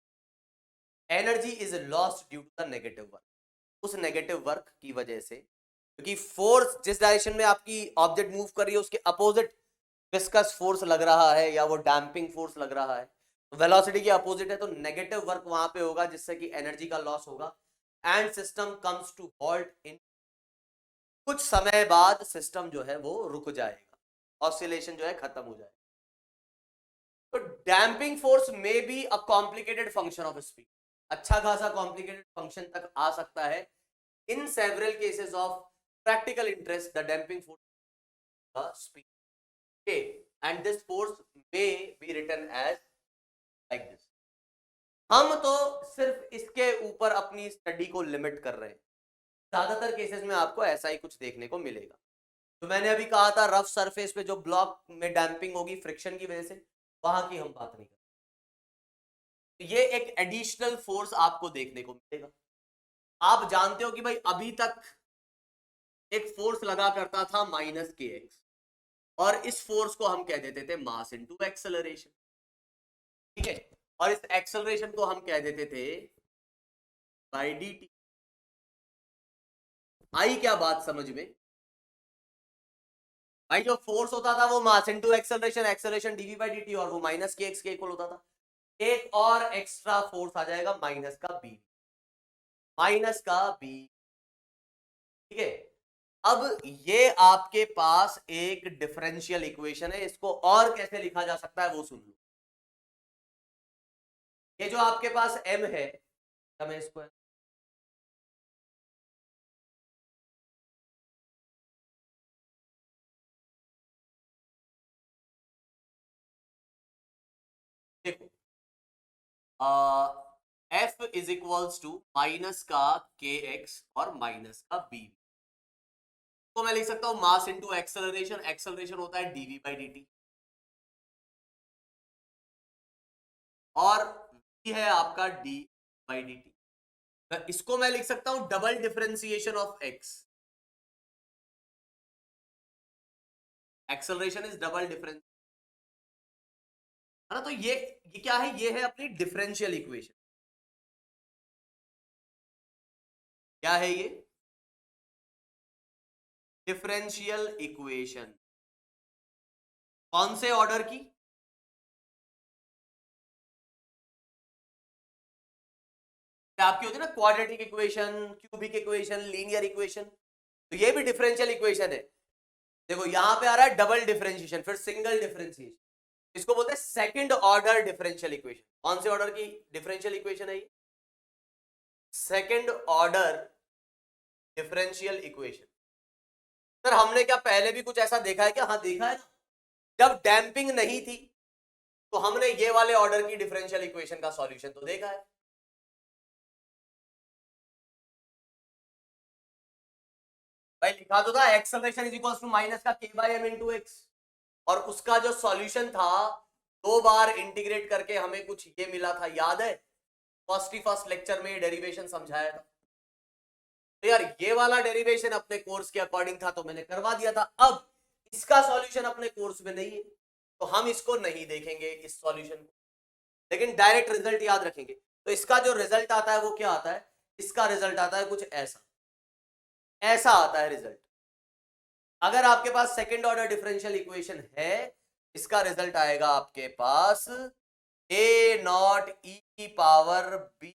S2: energy is lost due to the negative work. उस नेगेटिव वर्क की वजह से, क्योंकि फोर्स जिस डायरेक्शन में आपकी ऑब्जेक्ट मूव कर रही है उसके अपोजिट विस्कस फोर्स लग रहा है या वो डैम्पिंग फोर्स लग रहा है, तो वेलोसिटी के अपोजिट है, तो नेगेटिव वर्क वहां पे होगा जिससे कि एनर्जी का लॉस होगा and system comes to halt in. कुछ समय बाद सिस्टम जो है वो रुक जाएगा, ऑसिलेशन जो है खत्म हो जाएगा. तो डैम्पिंग फोर्स में be a complicated function of speed. अच्छा खासा कॉम्प्लिकेटेड फंक्शन तक आ सकता है. In several cases of practical interest the damping force speed. Okay, and this force may be written as like this. हम तो सिर्फ इसके ऊपर अपनी स्टडी को लिमिट कर रहे हैं. ज्यादातर केसेस में आपको ऐसा ही कुछ देखने को मिलेगा. तो मैंने अभी कहा था रफ सरफेस पे जो ब्लॉक में डैम्पिंग होगी फ्रिक्शन की वजह से, वहां की हम बात नहीं करते. तो ये एक एडिशनल फोर्स आपको देखने को मिलेगा. आप जानते हो कि भाई अभी तक एक फोर्स लगा करता था माइनस के एक्स, और इस फोर्स को हम कह देते थे मास इनटू एक्सेलरेशन. ठीक है. और इस एक्सेलरेशन को हम कह देते थे बाय dt. आई क्या बात समझ में? भाई जो फोर्स होता था वो mass into acceleration dv by dt, और वो माइनस के एक्स के इक्वल होता था. एक और एक्स्ट्रा फोर्स आ जाएगा माइनस का b. ठीक है. अब ये आपके पास एक डिफरेंशियल इक्वेशन है. इसको और कैसे लिखा जा सकता है वो सुन लो. ये जो आपके पास m है, मैं इसको देखो, f is equals to minus का के एक्स और माइनस का बी. तो मैं लिख सकता हूं मास इनटू एक्सेलरेशन. एक्सेलरेशन होता है dv बाई dt, और v है आपका d बाई dt. इसको मैं लिख सकता हूं double differentiation of x. Acceleration is double difference, है ना. तो ये क्या है? ये है अपनी डिफरेंशियल इक्वेशन. क्या है ये? Differential equation. कौन से ऑर्डर की? आपकी होती है ना quadratic equation, cubic equation, linear equation. तो ये भी डिफरेंशियल इक्वेशन है. देखो यहां पे आ रहा है डबल डिफरेंशिएशन, फिर सिंगल डिफरेंशिएशन. इसको बोलते हैं सेकंड ऑर्डर डिफरेंशियल इक्वेशन. कौन से ऑर्डर की डिफरेंशियल इक्वेशन है ये? Second order differential equation. Sir हमने क्या पहले भी कुछ ऐसा देखा है क्या? हाँ देखा है. जब डैम्पिंग नहीं थी तो हमने ये वाले ऑर्डर की डिफरेंशियल इक्वेशन का सॉल्यूशन तो देखा है. भाई लिखा तो था acceleration is equals to minus का k by m into x, और उसका जो सॉल्यूशन था 2 बार इंटीग्रेट करके हमें कुछ ये मिला था, याद है? फर्स्ट लेक्चर में डेरिवेशन समझाया था. तो यार ये वाला डेरिवेशन अपने कोर्स के अकॉर्डिंग था तो मैंने करवा दिया था। अब इसका सॉल्यूशन अपने कोर्स में नहीं है तो हम इसको नहीं देखेंगे इस सॉल्यूशन को, लेकिन डायरेक्ट रिजल्ट याद रखेंगे। तो इसका जो रिजल्ट आता है वो क्या आता है, इसका रिजल्ट आता है कुछ ऐसा, ऐसा आता है रिजल्ट। अगर आपके पास सेकंड ऑर्डर डिफरेंशियल इक्वेशन है, इसका रिजल्ट आएगा आपके पास a नॉट e की पावर b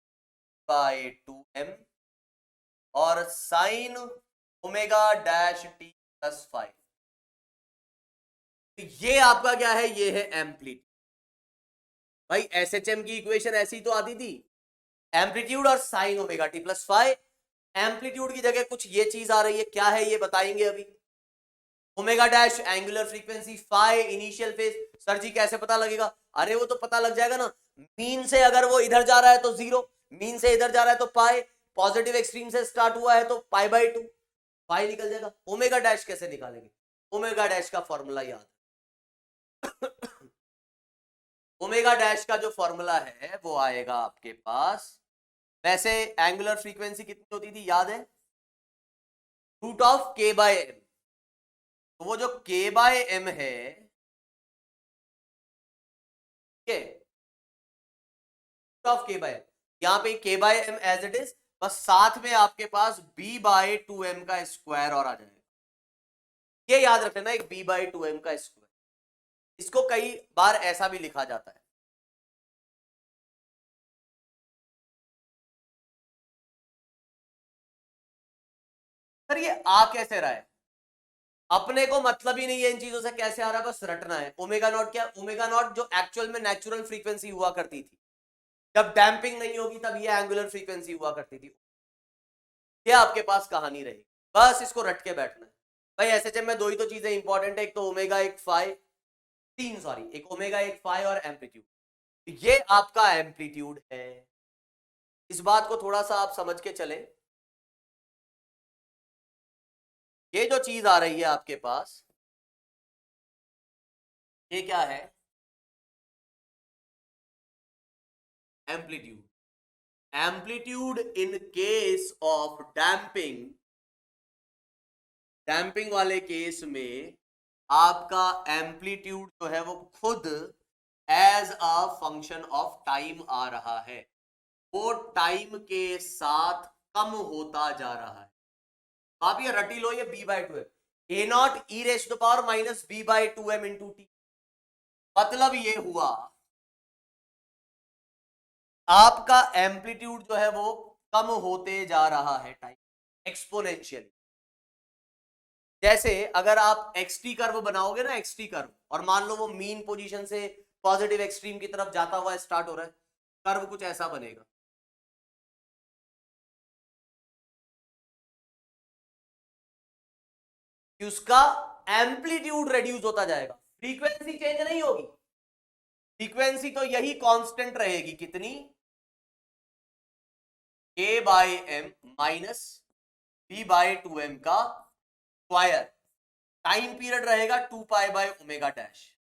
S2: बाय 2m और sine omega dash t plus 5। तो ये आपका क्या है, ये है एम्पलीट्यूड। भाई एसएचएम की इक्वेशन ऐसी तो आती थी, एम्पलीट्यूड और sine omega T plus 5। Amplitude की जगह कुछ ये चीज आ रही है, क्या है ये बताएंगे अभी। Omega dash angular frequency, phi initial phase. Sir जी कैसे पता लगेगा, अरे वो तो पता लग जाएगा ना, मीन से अगर वो इधर जा रहा है तो 0, मीन से इधर जा रहा है तो पाई, पॉजिटिव एक्सट्रीम से स्टार्ट हुआ है तो पाई बाय 2, पाई निकल जाएगा। ओमेगा डैश कैसे निकालेंगे, ओमेगा डैश का फॉर्मूला याद ओमेगा डैश का जो फॉर्मूला है वो आएगा आपके पास, वैसे एंगुलर फ्रीक्वेंसी कितनी होती थी याद है, root of k by m. तो वो जो के बाय एम है, root of k by m, यहां पे k by m as it is, बस साथ में आपके पास b बाय 2m का स्क्वायर और आ जाएगा। ये याद रखना, एक b बाय 2m का स्क्वायर। इसको कई बार ऐसा भी लिखा जाता है, सर ये आ कैसे रहा है, अपने को मतलब ही नहीं है इन चीजों से कैसे आ रहा है, बस रटना है। ओमेगा नॉट क्या, ओमेगा नॉट जो एक्चुअल में नेचुरल फ्रीक्वेंसी हुआ करती थी, जब डैम्पिंग नहीं होगी तब ये एंगुलर फ्रीक्वेंसी हुआ करती थी, ये आपके पास कहानी रहेगी, बस इसको रट के बैठना है। भाई एसएचएम में दो ही तो चीजें इंपॉर्टेंट है, एक तो ओमेगा एक फाई, तीन सॉरी, एक ओमेगा एक फाई और एम्पलीट्यूड। ये आपका एम्पलीट्यूड है, इस बात को थोड़ा सा आप समझ के चले। ये जो चीज आ रही है आपके पास, ये क्या है, amplitude. Amplitude in case of damping, damping वाले केस में आपका एम्पलीट्यूड जो है वो खुद as a function of time आ रहा है, वो टाइम के साथ कम होता जा रहा है। आप ये रटी लो, ये b by 2m, a naught e raise to power minus b by 2m into t. मतलब ये हुआ आपका एम्पलीट्यूड जो है वो कम होते जा रहा है टाइम, एक्सपोनेंशियली। जैसे अगर आप एक्सटी कर्व बनाओगे ना, एक्सटी कर्व, और मान लो वो मीन पोजीशन से पॉजिटिव एक्सट्रीम की तरफ जाता हुआ स्टार्ट हो रहा है, कर्व कुछ ऐसा बनेगा। उसका एम्पलीट्यूड रेड्यूस होता जाएगा, फ्रीक्वेंसी चेंज नहीं होगी, फ्रीक्वेंसी तो यही कांस्टेंट रहेगी, कितनी, a by m minus b by 2m का स्क्वायर। टाइम पीरियड रहेगा 2 pi by omega dash.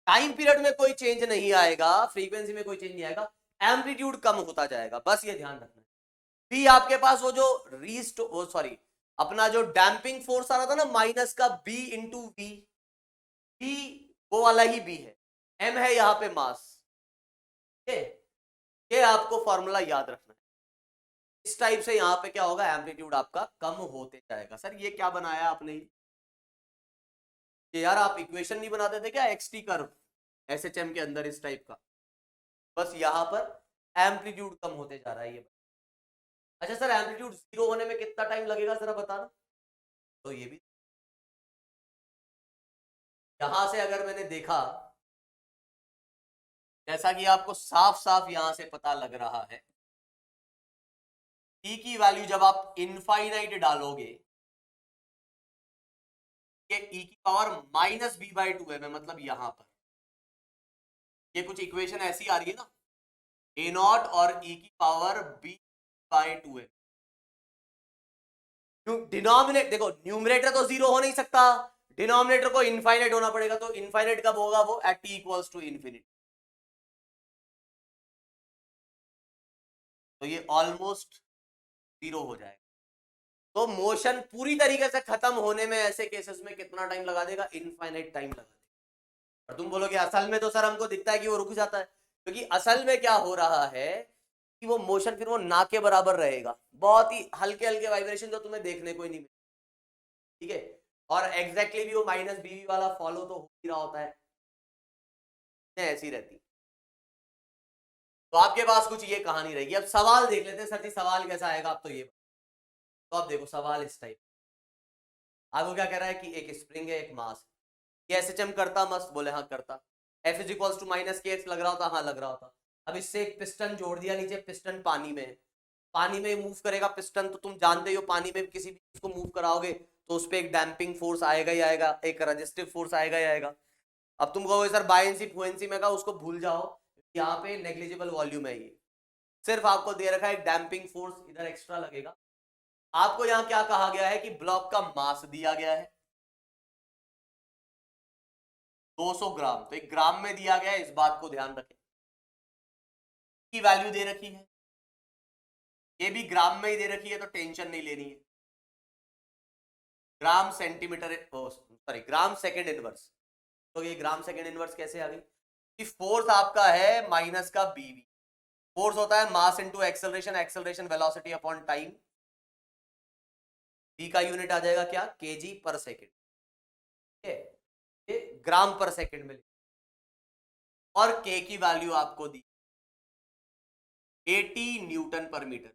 S2: Time period में कोई चेंज नहीं आएगा, फ्रीक्वेंसी में कोई चेंज नहीं आएगा, एम्पलीट्यूड कम होता जाएगा, बस ये ध्यान रखना है। b आपके पास वो जो वो सॉरी अपना जो डैम्पिंग फोर्स आ रहा था ना, माइनस का b इंटू वी, b वो वाला ही b है, m है यहां पे मास। ये आपको फॉर्मूला याद रखना है। इस टाइप से यहां पे क्या होगा, एम्पलीट्यूड आपका कम होते जाएगा। सर ये क्या बनाया आपने, ये यार आप इक्वेशन नहीं बनाते थे क्या, एक्सटी कर्व एसएचएम के अंदर इस टाइप का, बस यहां पर एम्पलीट्यूड कम होते जा रहा है ये। अच्छा सर एम्पलीट्यूड 0 होने में कितना टाइम लगेगा जरा बताना, तो ये भी यहां से अगर मैंने देखा, जैसा कि आपको साफ साफ यहां से पता लग रहा है, e की वैल्यू जब आप इनफाइनाइट डालोगे, ये e की power minus b by 2m है, मतलब यहां पर ये कुछ इक्वेशन ऐसी आ रही है ना, a नॉट और e की power b by 2m। Denominator देखो, न्यूमरेटर तो 0 हो नहीं सकता, डिनोमिनेटर को इनफाइनाइट होना पड़ेगा, तो इनफाइनाइट कब होगा, वो at t equals to infinity. तो ये ऑलमोस्ट जीरो हो जाएगा। तो मोशन पूरी तरीके से खत्म होने में ऐसे केसेस में कितना टाइम लगा देगा? इनफाइनाइट टाइम लगा देगा। और तुम बोलोगे असल में तो सर हमको दिखता है कि वो रुक जाता है, क्योंकि असल में क्या हो रहा है कि वो मोशन फिर वो ना के बराबर रहेगा, बहुत ही हल्के हल्के वाइब्रेशन जो तुम्हें देखने को ही नहीं मिलते, ठीक है। और एग्जैक्टली भी वो माइनस बीवी वाला फॉलो तो हो ही रहा होता है, ऐसी रहती। तो आपके पास कुछ ये कहानी रहेगी। अब सवाल देख लेते हैं, सर जी सवाल कैसा आएगा आप तो ये। तो आप देखो सवाल इस टाइप, आपको क्या कह रहा है कि एक स्प्रिंग है, एक मास, ये एसएचएम करता मस्त, बोले हाँ करता। F is equals to minus k x लग रहा होता, हाँ लग रहा होता। अब इससे एक पिस्टन जोड़ दिया नीचे, पिस्टन पानी में है, पानी में मूव करेगा पिस्टन, तो तुम जानते हो पानी में किसी भी चीज को मूव कराओगे तो उस पर एक डैम्पिंग फोर्स आएगा ही आएगा, एक रेजिस्टिव फोर्स आएगा ही आएगा। अब तुम कहोगे सर बायनेंसी फ्लुएंसी में, कहा उसको भूल जाओ, यहाँ पे नेग्लिजिबल वॉल्यूम है, ये सिर्फ आपको दे रखा है एक डैम्पिंग फोर्स इधर एक्स्ट्रा लगेगा। आपको यहाँ क्या कहा गया है कि ब्लॉक का मास दिया गया है 200 ग्राम, तो एक ग्राम में दिया गया है, इस बात को ध्यान रखें। की वैल्यू दे रखी है, ये भी ग्राम में ही दे रखी है, तो टेंशन नहीं लेनी है। Gram centimetre, sorry gram second inverse, तो ये ग्राम सेकेंड इनवर्स कैसे आ गई कि फोर्स आपका है माइनस का बीवी, फोर्स होता है mass into acceleration, acceleration velocity upon time, B का यूनिट आ जाएगा क्या? केजी पर सेकेंड, ठीक है, ये ग्राम पर सेकेंड में। और के की वैल्यू आपको दी 80 न्यूटन पर मीटर,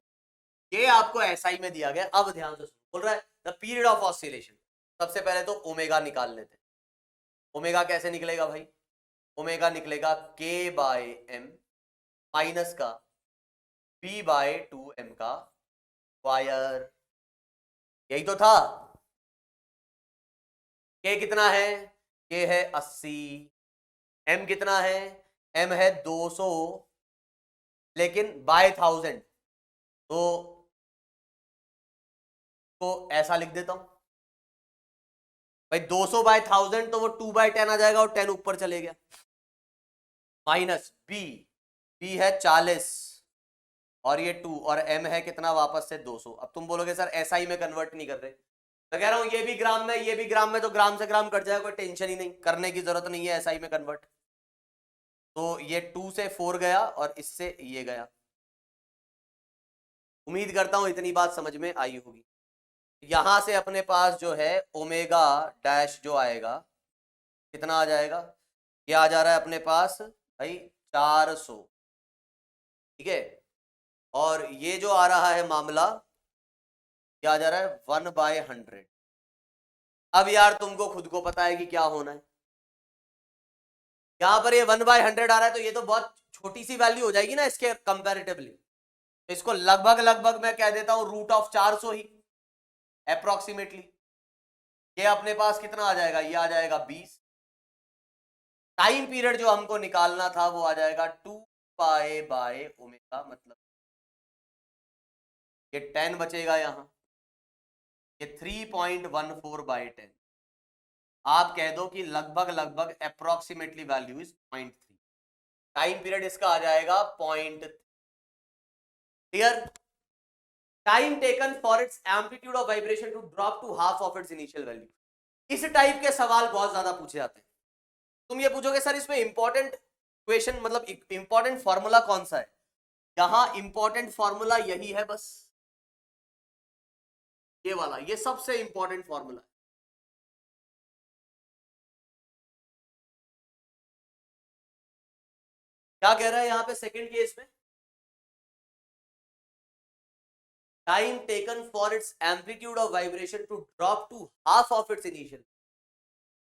S2: ये आपको एसआई में दिया गया। अब ध्यान से बोल रहा है द पीरियड ऑफ ऑसिलेशन, सबसे पहले तो ओमेगा निकाल लेते हैं। ओमेगा कैसे निकलेगा भाई? ओमेगा निकलेगा के बाय एम माइनस का बी बाय 2m का वायर, यही तो था। के कितना है? के है 80, एम कितना है? एम है 200, लेकिन बाय 1000, तो ऐसा लिख देता हूं भाई, 200 बाय 1000 तो वो 2 बाय 10 आ जाएगा, और 10 ऊपर चले गया, माइनस बी, बी है 40 और ये 2, और एम है कितना वापस से 200। अब तुम बोलोगे सर एसआई में कन्वर्ट नहीं कर रहे, मैं कह रहा हूं ये भी ग्राम में, ये भी ग्राम में, तो ग्राम से ग्राम कट जाएगा, कोई टेंशन ही नहीं, करने की जरूरत नहीं है एसआई में कन्वर्ट। तो ये 2 से 4 गया और इससे ये गया। उम्मीद करता हूं इतनी बात समझ में आई होगी। यहां से अपने पास जो है ओमेगा डैश जो आएगा कितना आ जाएगा? ये आ जा रहा है अपने पास भाई 400, ठीक है। और ये जो आ रहा है मामला, ये आ जा रहा है 1/100। अब यार तुमको खुद को पता है कि क्या होना है, यहां पर ये 1/100 आ रहा है, तो ये तो बहुत छोटी सी वैल्यू हो जाएगी ना इसके कंपैरेटिवली। इसको लगभग लगभग मैं कह देता हूं रूट ऑफ 400 ही अप्रोक्सीमेटली। ये अपने पास कितना आ जाएगा? ये आ जाएगा 20। टाइम पीरियड जो हमको निकालना था वो आ जाएगा 2 बाय ओमेगा, मतलब ये 10 बचेगा यहां, ये 3.14/10। आप कह दो कि लगभग लगभग approximately value is 0.3, time period इसका आ जाएगा 0.3। Clear? Time taken for its amplitude of vibration to drop to half of its initial value. इस टाइप के सवाल बहुत ज्यादा पूछे जाते हैं। तुम ये पूछोगे सर इसमें इंपॉर्टेंट इक्वेशन, मतलब इंपॉर्टेंट फॉर्मूला कौन सा है? यहां इंपॉर्टेंट फॉर्मूला यही है बस, ये वाला, ये सबसे इंपॉर्टेंट फॉर्मूला है। क्या कह रहा है यहां पे सेकंड केस में? Time taken for its amplitude of vibration to drop to half of its initial.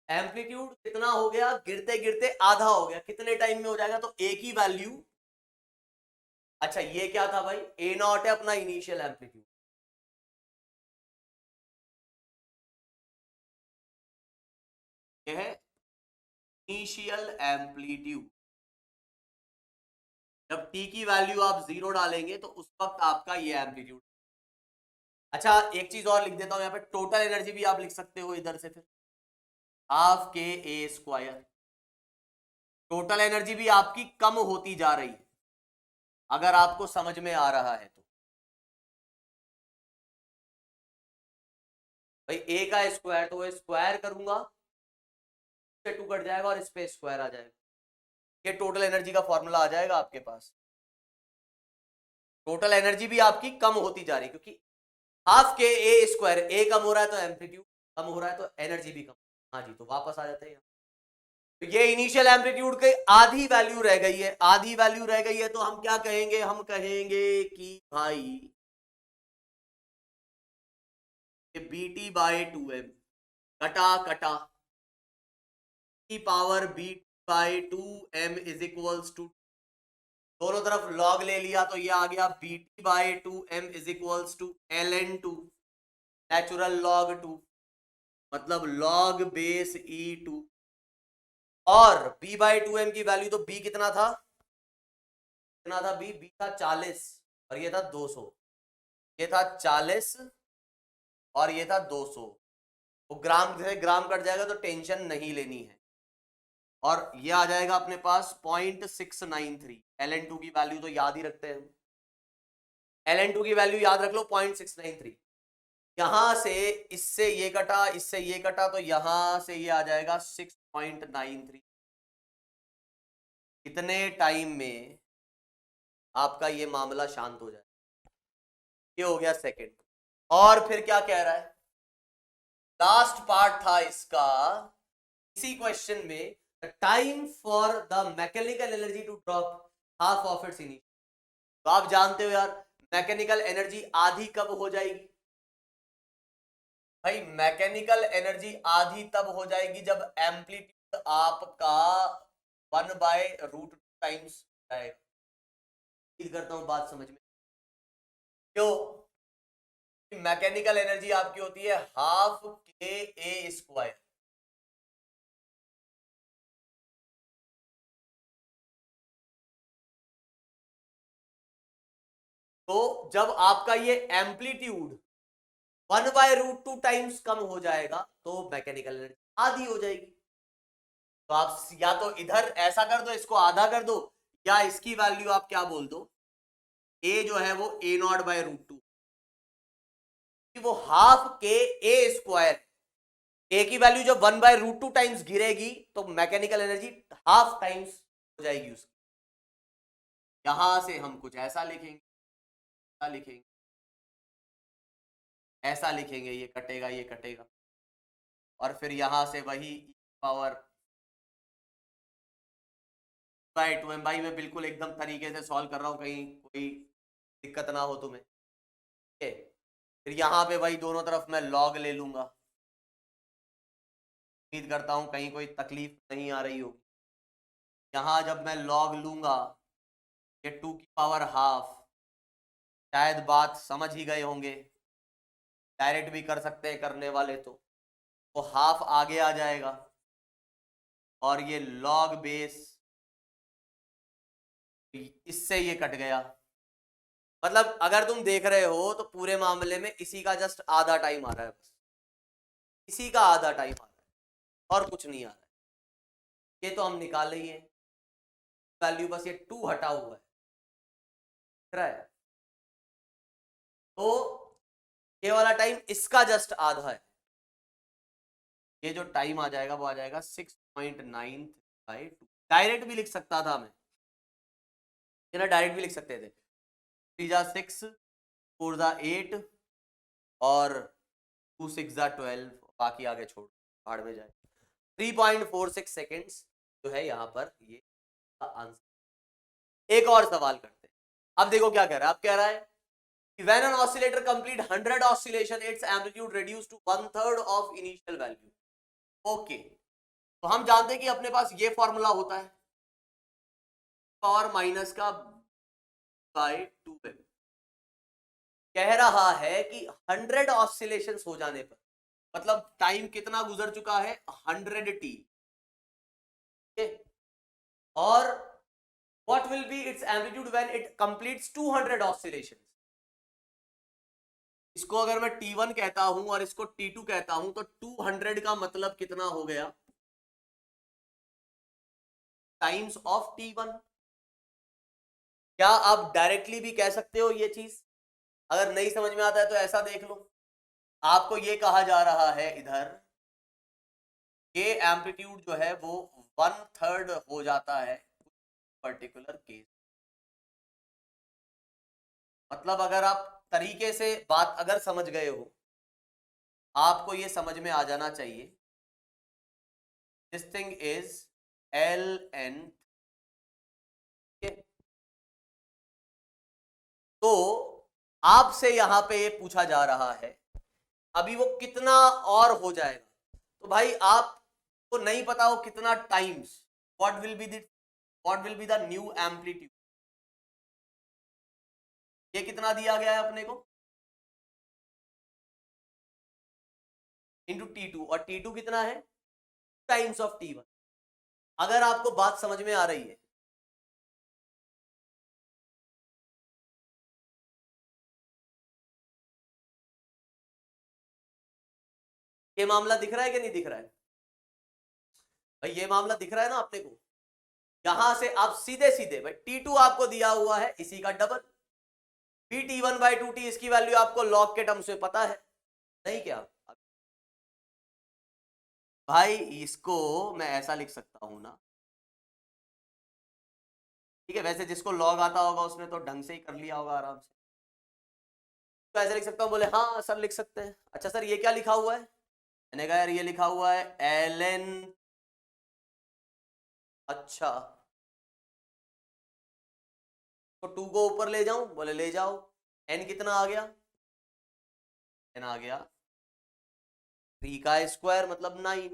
S2: Amplitude कितना हो गया? गिरते गिरते आधा हो गया, कितने टाइम में हो जाएगा? तो एक ही वैल्यू। अच्छा ये क्या था भाई? ए नॉट है अपना इनिशियल एम्पलीट्यूड, ये है इनिशियल एम्पलीट्यूड। जब टी की वैल्यू आप 0 डालेंगे तो उस वक्त आपका ये एम्पलीट्यूड। अच्छा एक चीज और लिख देता हूं, यहाँ पे टोटल एनर्जी भी आप लिख सकते हो इधर से, फिर हाफ के ए स्क्वायर। टोटल एनर्जी भी आपकी कम होती जा रही है, अगर आपको समझ में आ रहा है तो। भाई ए का स्क्वायर तो स्क्वायर करूंगा, 2 कट जाएगा और इस पे स्क्वायर आ जाएगा, ये टोटल एनर्जी का फॉर्मूला आ जाएगा आपके पास। टोटल एनर्जी भी आपकी कम होती जा रही है क्योंकि हाफ के ए स्क्वायर, ए कम हो रहा है तो एम्पलीट्यूड कम हो रहा है तो एनर्जी भी कम। हाँ जी, तो वापस आ जाते हैं। तो ये इनिशियल एम्पलीट्यूड की आधी वैल्यू रह गई है, आधी वैल्यू रह गई है तो हम क्या कहेंगे, हम कहेंगे कि भाई बी टी बाई 2m कटा कटा की power b by 2m is equals to, दोनों तरफ लॉग ले लिया तो ये आ गया b t by 2m is equals to ln2 natural log 2, मतलब लॉग बेस e2। और b बाई 2m की वैल्यू तो b कितना था, b था 40 और ये था 200, ये था 40 और ये था 200, वो ग्राम से ग्राम कट जाएगा तो टेंशन नहीं लेनी है। और ये आ जाएगा अपने पास 0.693। ln2 की वैल्यू तो याद ही रखते हैं, ln2 की वैल्यू याद रख लो 0.693। यहां से इससे ये कटा, इससे ये कटा तो यहां से ये आ जाएगा 6.93। कितने टाइम में आपका ये मामला शांत हो जाए, ये हो गया सेकंड। और फिर क्या कह रहा है, लास्ट पार्ट था इसका इसी क्वेश्चन में, time for the mechanical energy to drop half of its initial. तो आप जानते हो यार मैकेनिकल एनर्जी आधी कब हो जाएगी, भाई मैकेनिकल एनर्जी आधी तब हो जाएगी जब एम्पलीट्यूड आपका 1/√2 टाइम्स आएगा। करता हूं बात समझ में, क्यों, मैकेनिकल एनर्जी आपकी होती है हाफ के ए स्क्वायर, तो जब आपका ये एम्पलीट्यूड 1/√2 टाइम्स कम हो जाएगा तो मैकेनिकल एनर्जी आधी हो जाएगी। तो आप या तो इधर ऐसा कर दो, इसको आधा कर दो, या इसकी वैल्यू आप क्या बोल दो, ए जो है वो a0/√2, वो हाफ के ए स्क्वायर, ए की वैल्यू जब 1/√2 टाइम्स गिरेगी तो मैकेनिकल एनर्जी हाफ टाइम्स हो जाएगी उसकी। यहां से हम कुछ ऐसा लिखेंगे, ऐसा लिखेंगे, ऐसा लिखेंगे, ये कटेगा ये कटेगा, और फिर यहां से वही पावर बाई 2m। भाई मैं बिल्कुल एकदम तरीके से सॉल्व कर रहा हूं, कहीं कोई दिक्कत ना हो तुम्हें। ठीक है, फिर यहां पे भाई दोनों तरफ मैं लॉग ले लूंगा, उम्मीद करता हूं कहीं कोई तकलीफ नहीं आ रही होगी। यहां जब मैं लॉग लूंगा, ये 2 की पावर हाफ, शायद बात समझ ही गए होंगे, डायरेक्ट भी कर सकते हैं करने वाले तो हाफ आगे आ जाएगा और ये लॉग बेस इससे ये कट गया। मतलब अगर तुम देख रहे हो तो पूरे मामले में इसी का जस्ट आधा टाइम आ रहा है, बस इसी का आधा टाइम आ रहा है और कुछ नहीं आ रहा है। ये तो हम निकाल ही है वैल्यू, बस ये 2 हटा हुआ है, दिख रहा है। तो ये वाला टाइम इसका जस्ट आधा है, ये जो टाइम आ जाएगा वो आ जाएगा 6.9/2। डायरेक्ट भी लिख सकता था मैं, ना डायरेक्ट भी लिख सकते थे, 3 जा 6, 4 जा 8 और 2 6 जा 12, बाकी आगे छोड़ भाड़ में जाए। 3.46 सेकेंड्स जो है यहाँ पर ये आंसर। एक और सवाल करते हैं, अब देखो क्या कह रहा है, अब कह रहा है when an oscillator complete 100 oscillation its amplitude reduced to 1/3 of initial value। Okay, तो हम जानते हैं कि अपने पास ये फॉर्मूला होता है पावर माइनस का बाय 2m। कह रहा है कि 100 ऑसिलेशंस हो जाने पर, मतलब टाइम कितना गुजर चुका है 100t, और what will be its amplitude when it completes 200 oscillations। इसको अगर मैं T1 कहता हूं और इसको T2 कहता हूं तो 200 का मतलब कितना हो गया, टाइम्स ऑफ T1। क्या आप डायरेक्टली भी कह सकते हो ये चीज, अगर नहीं समझ में आता है तो ऐसा देख लो, आपको ये कहा जा रहा है इधर ये एम्पलीट्यूड जो है वो 1/3 हो जाता है पर्टिकुलर केस। मतलब अगर आप तरीके से बात अगर समझ गए हो, आपको ये समझ में आ जाना चाहिए दिस थिंग इज ln। तो आपसे यहां पे ये पूछा जा रहा है अभी वो कितना और हो जाएगा। तो भाई आपको नहीं पता हो कितना times what will be the new amplitude. ये कितना दिया गया है अपने को इंटू T2 और T2 कितना है टाइम्स ऑफ T1। अगर आपको बात समझ में आ रही है ये मामला दिख रहा है कि नहीं दिख रहा है भाई, ये मामला दिख रहा है ना अपने को। यहां से आप सीधे सीधे भाई T2 आपको दिया हुआ है इसी का डबल, T1/2T इसकी वैल्यू आपको लॉग के टर्म्स में पता है नहीं क्या भाई। इसको मैं ऐसा लिख सकता हूं ना, ठीक है। वैसे जिसको लॉग आता होगा उसने तो ढंग से ही कर लिया होगा आराम से। तो ऐसे लिख सकता हूं, बोले हाँ सर लिख सकते हैं। अच्छा सर ये क्या लिखा हुआ है, मैंने कहा यार ये लिखा हुआ है ln। अच्छा तो 2 को ऊपर ले जाऊं, बोले ले जाओ। n कितना आ गया, n आ गया 3 का स्क्वायर मतलब 9।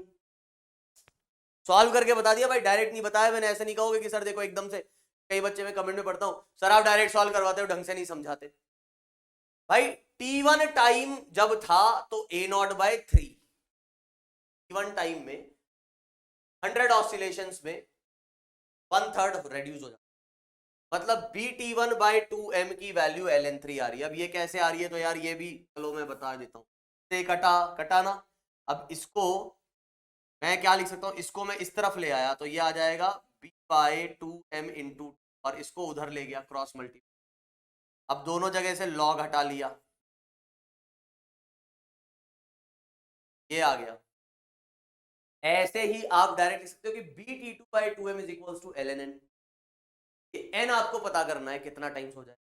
S2: सॉल्व करके बता दिया भाई, डायरेक्ट नहीं बताया मैंने। ऐसे नहीं कहोगे कि सर देखो एकदम से, कई बच्चे में कमेंट में पढ़ता हूं सर आप डायरेक्ट सॉल्व करवाते हो ढंग से नहीं समझाते। भाई T1 टाइम जब था तो A0/3, T1 टाइम में 100 ऑसिलेशंस में 1/3 रेड्यूस हो जाता, मतलब BT1/2m की वैल्यू ln3 आ रही है। अब ये कैसे आ रही है तो यार ये भी चलो मैं बता देता हूं। से कटा ना, अब इसको मैं क्या लिख सकता हूं, इसको मैं इस तरफ ले आया तो ये आ जाएगा B/2m इंटू, और इसको उधर ले गया क्रॉस मल्टी। अब दोनों जगह से लॉग हटा लिया, ये आ गया। ऐसे ही आप डायरेक्ट लिख सकते हो कि BT2/2m is equals to ln n। ये n आपको पता करना है कितना टाइम्स हो जाए।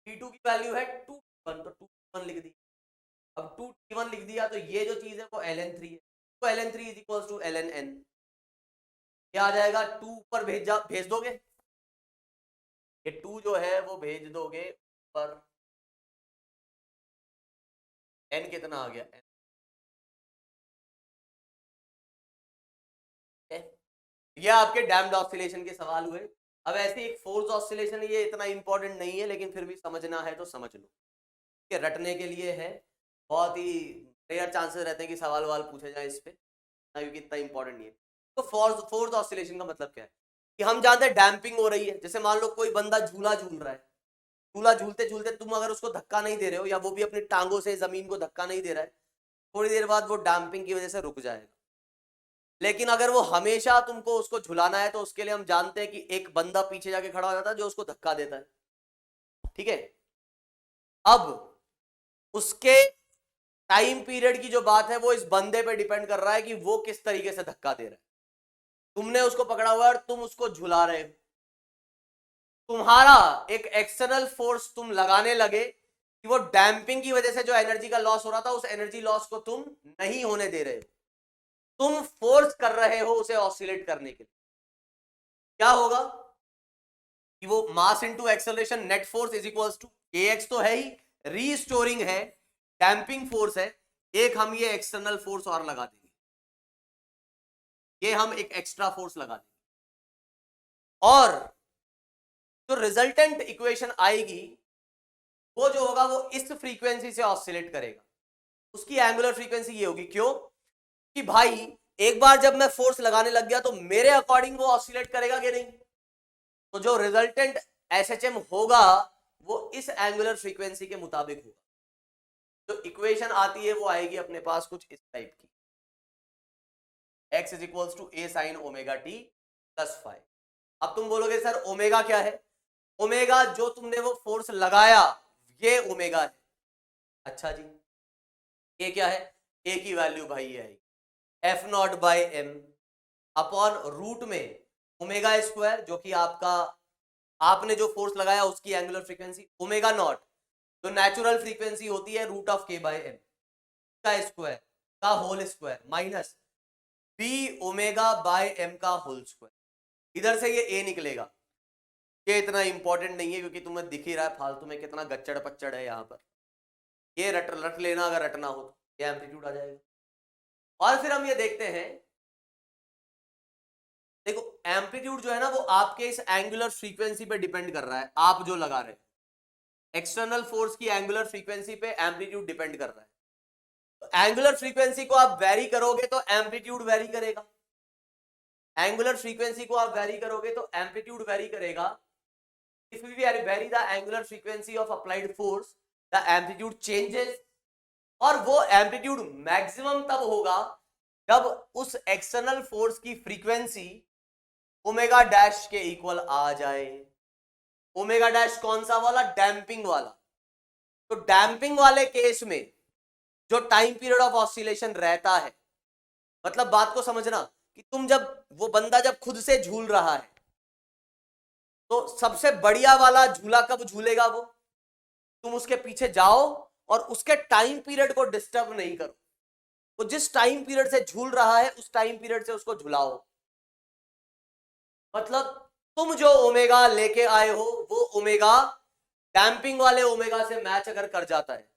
S2: T2 की वैल्यू है 2T1 तो 2T1 लिख दिया। अब 2T1 लिख दिया तो ये जो चीज है वो ln3 है, तो ln3 is equals to ln n। क्या आ जाएगा 2 पर भेज दोगे, ये 2 जो है वो भेज दोगे पर n कितना आ गया n। ये आपके डैम्ड ऑसिलेशन के सवाल हुए। अब ऐसे एक फोर्स ऑसिलेशन, ये इतना इंपॉर्टेंट नहीं है लेकिन फिर भी समझना है तो समझ लो, कि रटने के लिए है। बहुत ही रेयर चांसेस रहते हैं कि सवाल वाल पूछे जाए इस पे, क्योंकि इतना इंपॉर्टेंट नहीं है। तो फोर्स ऑसिलेशन का मतलब क्या है कि हम जानते हैं डैम्पिंग हो रही है। जैसे मान लो कोई बंदा झूला झूल रहा है, झूला झूलते झूलते तुम अगर उसको धक्का नहीं दे रहे हो या वो भी अपनी टांगों से जमीन को धक्का नहीं दे रहा है, थोड़ी देर बाद वो डैम्पिंग की वजह से रुक जाएगा। लेकिन अगर वो हमेशा तुमको उसको झुलाना है तो उसके लिए हम जानते हैं कि एक बंदा पीछे जाके खड़ा हो जाता है जो उसको धक्का देता है, ठीक है। अब उसके टाइम पीरियड की जो बात है वो इस बंदे पे डिपेंड कर रहा है कि वो किस तरीके से धक्का दे रहा है। तुमने उसको पकड़ा हुआ है और तुम उसको झुला रहे हो, तुम्हारा एक एक्सटर्नल फोर्स तुम लगाने लगे कि वो डैम्पिंग की वजह से जो एनर्जी का लॉस हो रहा था उस एनर्जी लॉस को तुम नहीं होने दे रहे हो, तुम फोर्स कर रहे हो उसे ऑसिलेट करने के लिए। क्या होगा कि वो mass into acceleration net force is equals to kx तो है ही, रीस्टोरिंग है, डैम्पिंग फोर्स है, एक हम ये एक्सटर्नल फोर्स और लगा देंगे, ये हम एक एक्स्ट्रा फोर्स लगा देंगे, और जो रिजल्टेंट इक्वेशन आएगी वो जो होगा वो इस फ्रीक्वेंसी से ऑसिलेट करेगा। उसकी एंगुलर फ्रीक्वेंसी ये होगी, क्यों कि भाई एक बार जब मैं फोर्स लगाने लग गया तो मेरे अकॉर्डिंग वो ऑसिलेट करेगा कि नहीं, तो जो रिजल्टेंट SHM होगा वो इस एंगुलर फ्रीक्वेंसी के मुताबिक होगा। जो इक्वेशन आती है वो आएगी अपने पास कुछ इस टाइप की, x is equals to a sin ओमेगा t प्लस फाइव। अब तुम बोलोगे सर ओमेगा क्या है, ओमेगा जो तुमने वो फोर्स लगाया ये ओमेगा है। अच्छा जी, ए क्या है, ए की वैल्यू भाई ये है f naught by m upon root में ओमेगा स्क्वायर, जो कि आपका आपने जो फोर्स लगाया उसकी एंगुलर फ्रीक्वेंसी, ओमेगा नॉट जो नेचुरल फ्रीक्वेंसी होती है root of k by m का स्क्वायर का whole square minus b omega by m का होल स्क्वायर। इधर से ये ए निकलेगा, ये इतना इंपॉर्टेंट नहीं है क्योंकि तुम्हें दिख ही रहा है फालतू में कितना गच्चड़ पच्चड़ है यहाँ पर। ये रट लेना अगर रटना हो तो ये एम्पलीट्यूड आ जाएगा। और फिर हम ये देखते हैं, देखो एम्पलीट्यूड जो है ना वो आपके इस एंगुलर फ्रीक्वेंसी पे डिपेंड कर रहा है, आप जो लगा रहे हैं एक्सटर्नल फोर्स की एंगुलर फ्रीक्वेंसी पे एम्पलीट्यूड डिपेंड कर रहा है। तो एंगुलर फ्रीक्वेंसी को आप वेरी करोगे तो एम्पलीट्यूड वेरी करेगा, एंगुलर फ्रीक्वेंसी को आप वेरी करोगे तो एम्पलीट्यूड वेरी करेगा। If we vary the angular frequency of applied force the amplitude changes, और वो एम्पलीट्यूड मैक्सिमम तब होगा जब उस एक्सटर्नल फोर्स की फ्रीक्वेंसी ओमेगा डैश के इक्वल आ जाए। ओमेगा डैश कौन सा वाला, डैम्पिंग वाला। तो डैम्पिंग वाले केस में जो टाइम पीरियड ऑफ ऑसिलेशन रहता है, मतलब बात को समझना कि तुम जब वो बंदा जब खुद से झूल रहा है तो सबसे बढ़िया वाला झूला कब झूलेगा, वो तुम उसके पीछे जाओ और उसके टाइम पीरियड को डिस्टर्ब नहीं करो। तो जिस टाइम पीरियड से झूल रहा है उस टाइम पीरियड से उसको झुलाओ। मतलब तुम जो ओमेगा लेके आए हो वो ओमेगा डैम्पिंग वाले ओमेगा से मैच अगर कर जाता है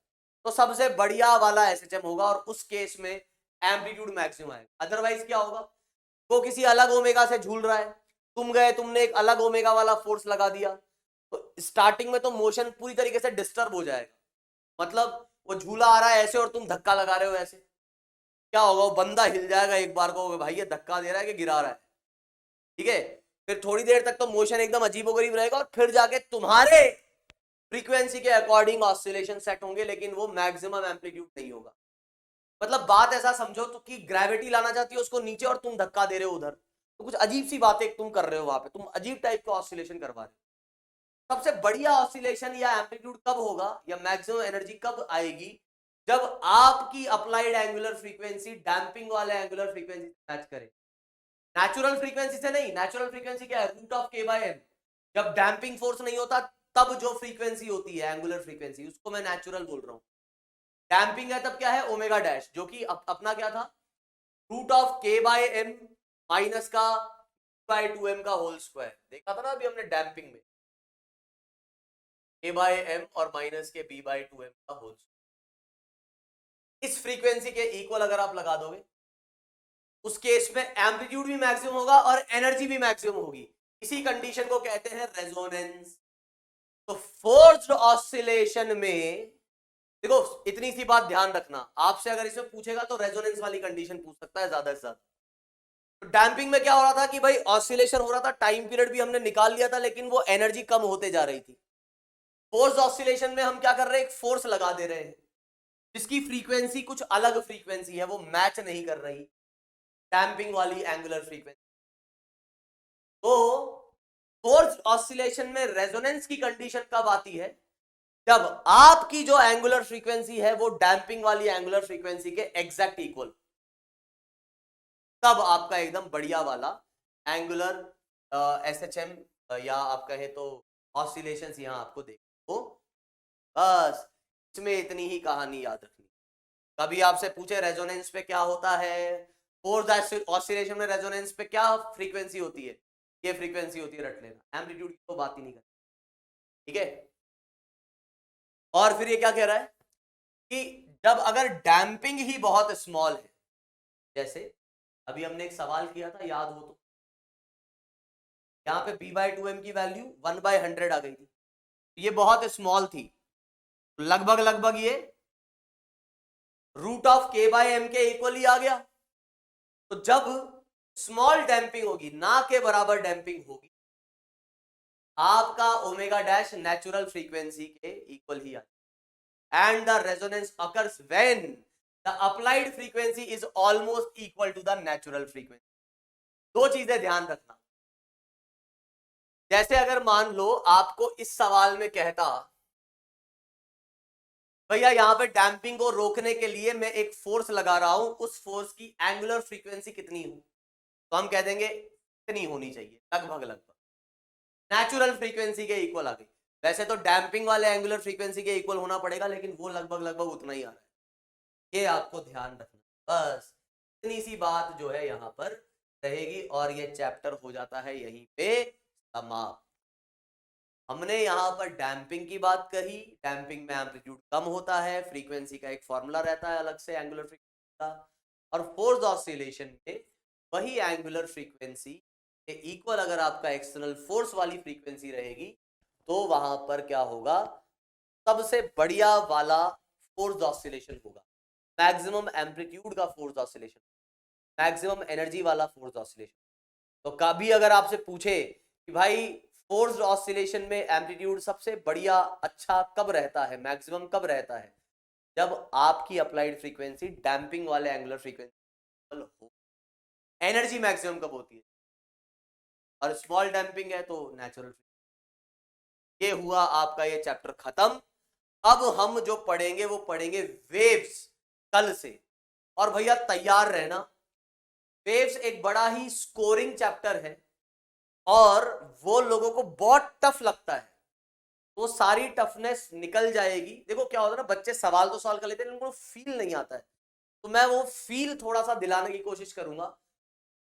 S2: तो सबसे बढ़िया वाला एसएचएम होगा और उस केस में एम्पलीट्यूड मैक्सिमम आएगा। अदरवाइज क्या होगा, वो किसी अलग ओमेगा से झूल रहा है, तुम गए तुमने एक अलग ओमेगा वाला फोर्स लगा दिया, तो स्टार्टिंग में तो मोशन पूरी तरीके से डिस्टर्ब हो जाएगा। मतलब वो झूला आ रहा है ऐसे और तुम धक्का लगा रहे हो ऐसे, क्या होगा, वो बंदा हिल जाएगा एक बार को, भाई ये धक्का दे रहा है कि गिरा रहा है, ठीक है। फिर थोड़ी देर तक तो मोशन एकदम अजीबोगरीब रहेगा और फिर जाके तुम्हारे फ्रीक्वेंसी के अकॉर्डिंग ऑसिलेशन सेट होंगे, लेकिन वो मैक्सिमम एम्पलीट्यूड नहीं होगा। मतलब बात ऐसा समझो तो कि ग्रेविटी लाना चाहती है उसको नीचे और तुम धक्का दे रहे हो उधर, तो कुछ अजीब सी बातें तुम कर रहे हो वहां पे, तुम अजीब टाइप का ऑसिलेशन करवा रहे हो। सबसे बढ़िया ऑसिलेशन या एम्पलीट्यूड कब होगा या मैक्सिमम एनर्जी कब आएगी, जब आपकी अप्लाइड एंगुलर फ्रीक्वेंसी डैम्पिंग वाले एंगुलर फ्रीक्वेंसी से मैच करे, नेचुरल फ्रीक्वेंसी से नहीं। नेचुरल फ्रीक्वेंसी क्या है, root of k by M. जब डैम्पिंग फोर्स नहीं होता तब जो फ्रीक्वेंसी होती है एंगुलर फ्रीक्वेंसी, उसको मैं नेचुरल बोल रहा हूं। डैम्पिंग है तब क्या है, ओमेगा डैश, जो कि अपना क्या था, root of k by m minus का बाय 2m का होल स्क्वायर। देखा था ना अभी हमने डैम्पिंग में, a बाय एम और माइनस के b बाय 2m का होल स्क्वायर। इस फ्रीक्वेंसी के इक्वल अगर आप लगा दोगे उस केस में एम्पलीट्यूड भी मैक्सिमम होगा और एनर्जी भी मैक्सिमम होगी। इसी कंडीशन को कहते हैं रेजोनेंस। तो फोर्स्ड ऑसिलेशन में देखो इतनी सी बात ध्यान रखना, आपसे अगर इसमें पूछेगा तो रेजोनेंस वाली कंडीशन पूछ सकता है ज्यादा से ज्यादा। तो डैम्पिंग में क्या हो रहा था कि भाई ऑसिलेशन हो रहा था, टाइम पीरियड भी हमने निकाल लिया था, लेकिन वो एनर्जी कम होते जा रही थी। फोर्स ऑसिलेशन में हम क्या कर रहे हैं, एक फोर्स लगा दे रहे हैं जिसकी फ्रीक्वेंसी कुछ अलग फ्रीक्वेंसी है, वो मैच नहीं कर रही डैम्पिंग वाली एंगुलर फ्रीक्वेंसी। तो फोर्स ऑसिलेशन में रेजोनेंस की कंडीशन कब आती है, जब आपकी जो एंगुलर फ्रीक्वेंसी है वो डैम्पिंग वाली एंगुलर फ्रीक्वेंसी के एग्जैक्ट इक्वल, तब आपका एकदम बढ़िया वाला एंगुलर एसएचएम या आप कहें तो ऑसिलेशंस यहां आपको देखो। बस इसमें इतनी ही कहानी याद रखनी। कभी आपसे पूछे रेजोनेंस पे क्या होता है, फोर्स ऑसिलेशन में रेजोनेंस पे क्या फ्रीक्वेंसी होती है, ये फ्रीक्वेंसी होती है, रट लेना, एम्पलीट्यूड की तो बात ही नहीं करना, ठीक है। और फिर ये क्या कह रहा है कि जब अगर डैम्पिंग ही बहुत स्मॉल है, जैसे अभी हमने एक सवाल किया था याद हो तो, यहां पे b बाय 2m की वैल्यू 1/100 आ गई थी, ये बहुत स्मॉल थी, लगभग लगभग ये root of k by m के इक्वल ही आ गया। तो जब स्मॉल डैम्पिंग होगी, ना के बराबर डैम्पिंग होगी, आपका ओमेगा डैश नेचुरल फ्रीक्वेंसी के इक्वल ही आएगा। And the resonance occurs when the applied frequency is almost equal to the natural frequency. दो चीजें ध्यान रखना, जैसे अगर मान लो आपको इस सवाल में कहता भैया यहाँ पे डैम्पिंग को रोकने के लिए मैं एक फोर्स लगा रहा हूं, उस फोर्स की एंगुलर फ्रीक्वेंसी कितनी हो, तो हम कह देंगे इतनी होनी चाहिए, लगभग लगभग नेचुरल फ्रीक्वेंसी के इक्वल आ गई। वैसे तो डैम्पिंग वाले एंगुलर फ्रीक्वेंसी के इक्वल होना पड़ेगा, लेकिन वो लगभग लगभग उतना ही आ रहा है, ये आपको ध्यान रखना। बस इतनी सी बात जो है यहाँ पर रहेगी और ये चैप्टर हो जाता है यहीं पे समाप्त। हमने यहाँ पर डैम्पिंग की बात कही, डैम्पिंग में एम्पलीट्यूड कम होता है, फ्रीक्वेंसी का एक फॉर्मूला रहता है अलग से एंगुलर फ्रीक्वेंसी का, और फोर्स ऑसिलेशन में वही एंगुलर फ्रीक्वेंसी के इक्वल अगर आपका एक्सटर्नल फोर्स वाली फ्रीक्वेंसी रहेगी तो वहां पर क्या होगा, सबसे बढ़िया वाला फोर्स ऑसिलेशन होगा, मैक्सिमम एम्पलीट्यूड का फोर्स ऑसिलेशन, मैक्सिमम एनर्जी वाला फोर्स ऑसिलेशन। तो कभी अगर आपसे पूछे कि भाई फोर्स्ड ऑसिलेशन में एम्पलीट्यूड सबसे बढ़िया अच्छा कब रहता है, मैक्सिमम कब रहता है, जब आपकी अप्लाइड फ्रीक्वेंसी डैम्पिंग वाले एंगुलर फ्रीक्वेंसी हो। एनर्जी मैक्सिमम कब होती है, और स्मॉल डैम्पिंग है तो नेचुरल। ये हुआ आपका ये चैप्टर खत्म। अब हम जो पढ़ेंगे वो पढ़ेंगे वेव्स कल से, और भैया तैयार रहना, वेव्स एक बड़ा ही स्कोरिंग चैप्टर है और वो लोगों को बहुत टफ लगता है, वो सारी टफनेस निकल जाएगी। देखो क्या होता है ना, बच्चे सवाल तो सॉल्व कर लेते हैं, उनको फील नहीं आता है, तो मैं वो फील थोड़ा सा दिलाने की कोशिश करूंगा।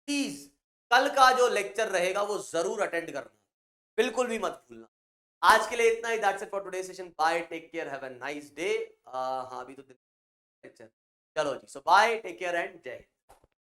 S2: प्लीज कल का जो लेक्चर रहेगा वो जरूर अटेंड करना, बिल्कुल भी मत भूलना। आज के लिए इतना ही, that's it for today session. Bye, take care, have a nice day. हाँ अभी तो लेक्चर, चलो जी, so bye, take care and जय हिंद।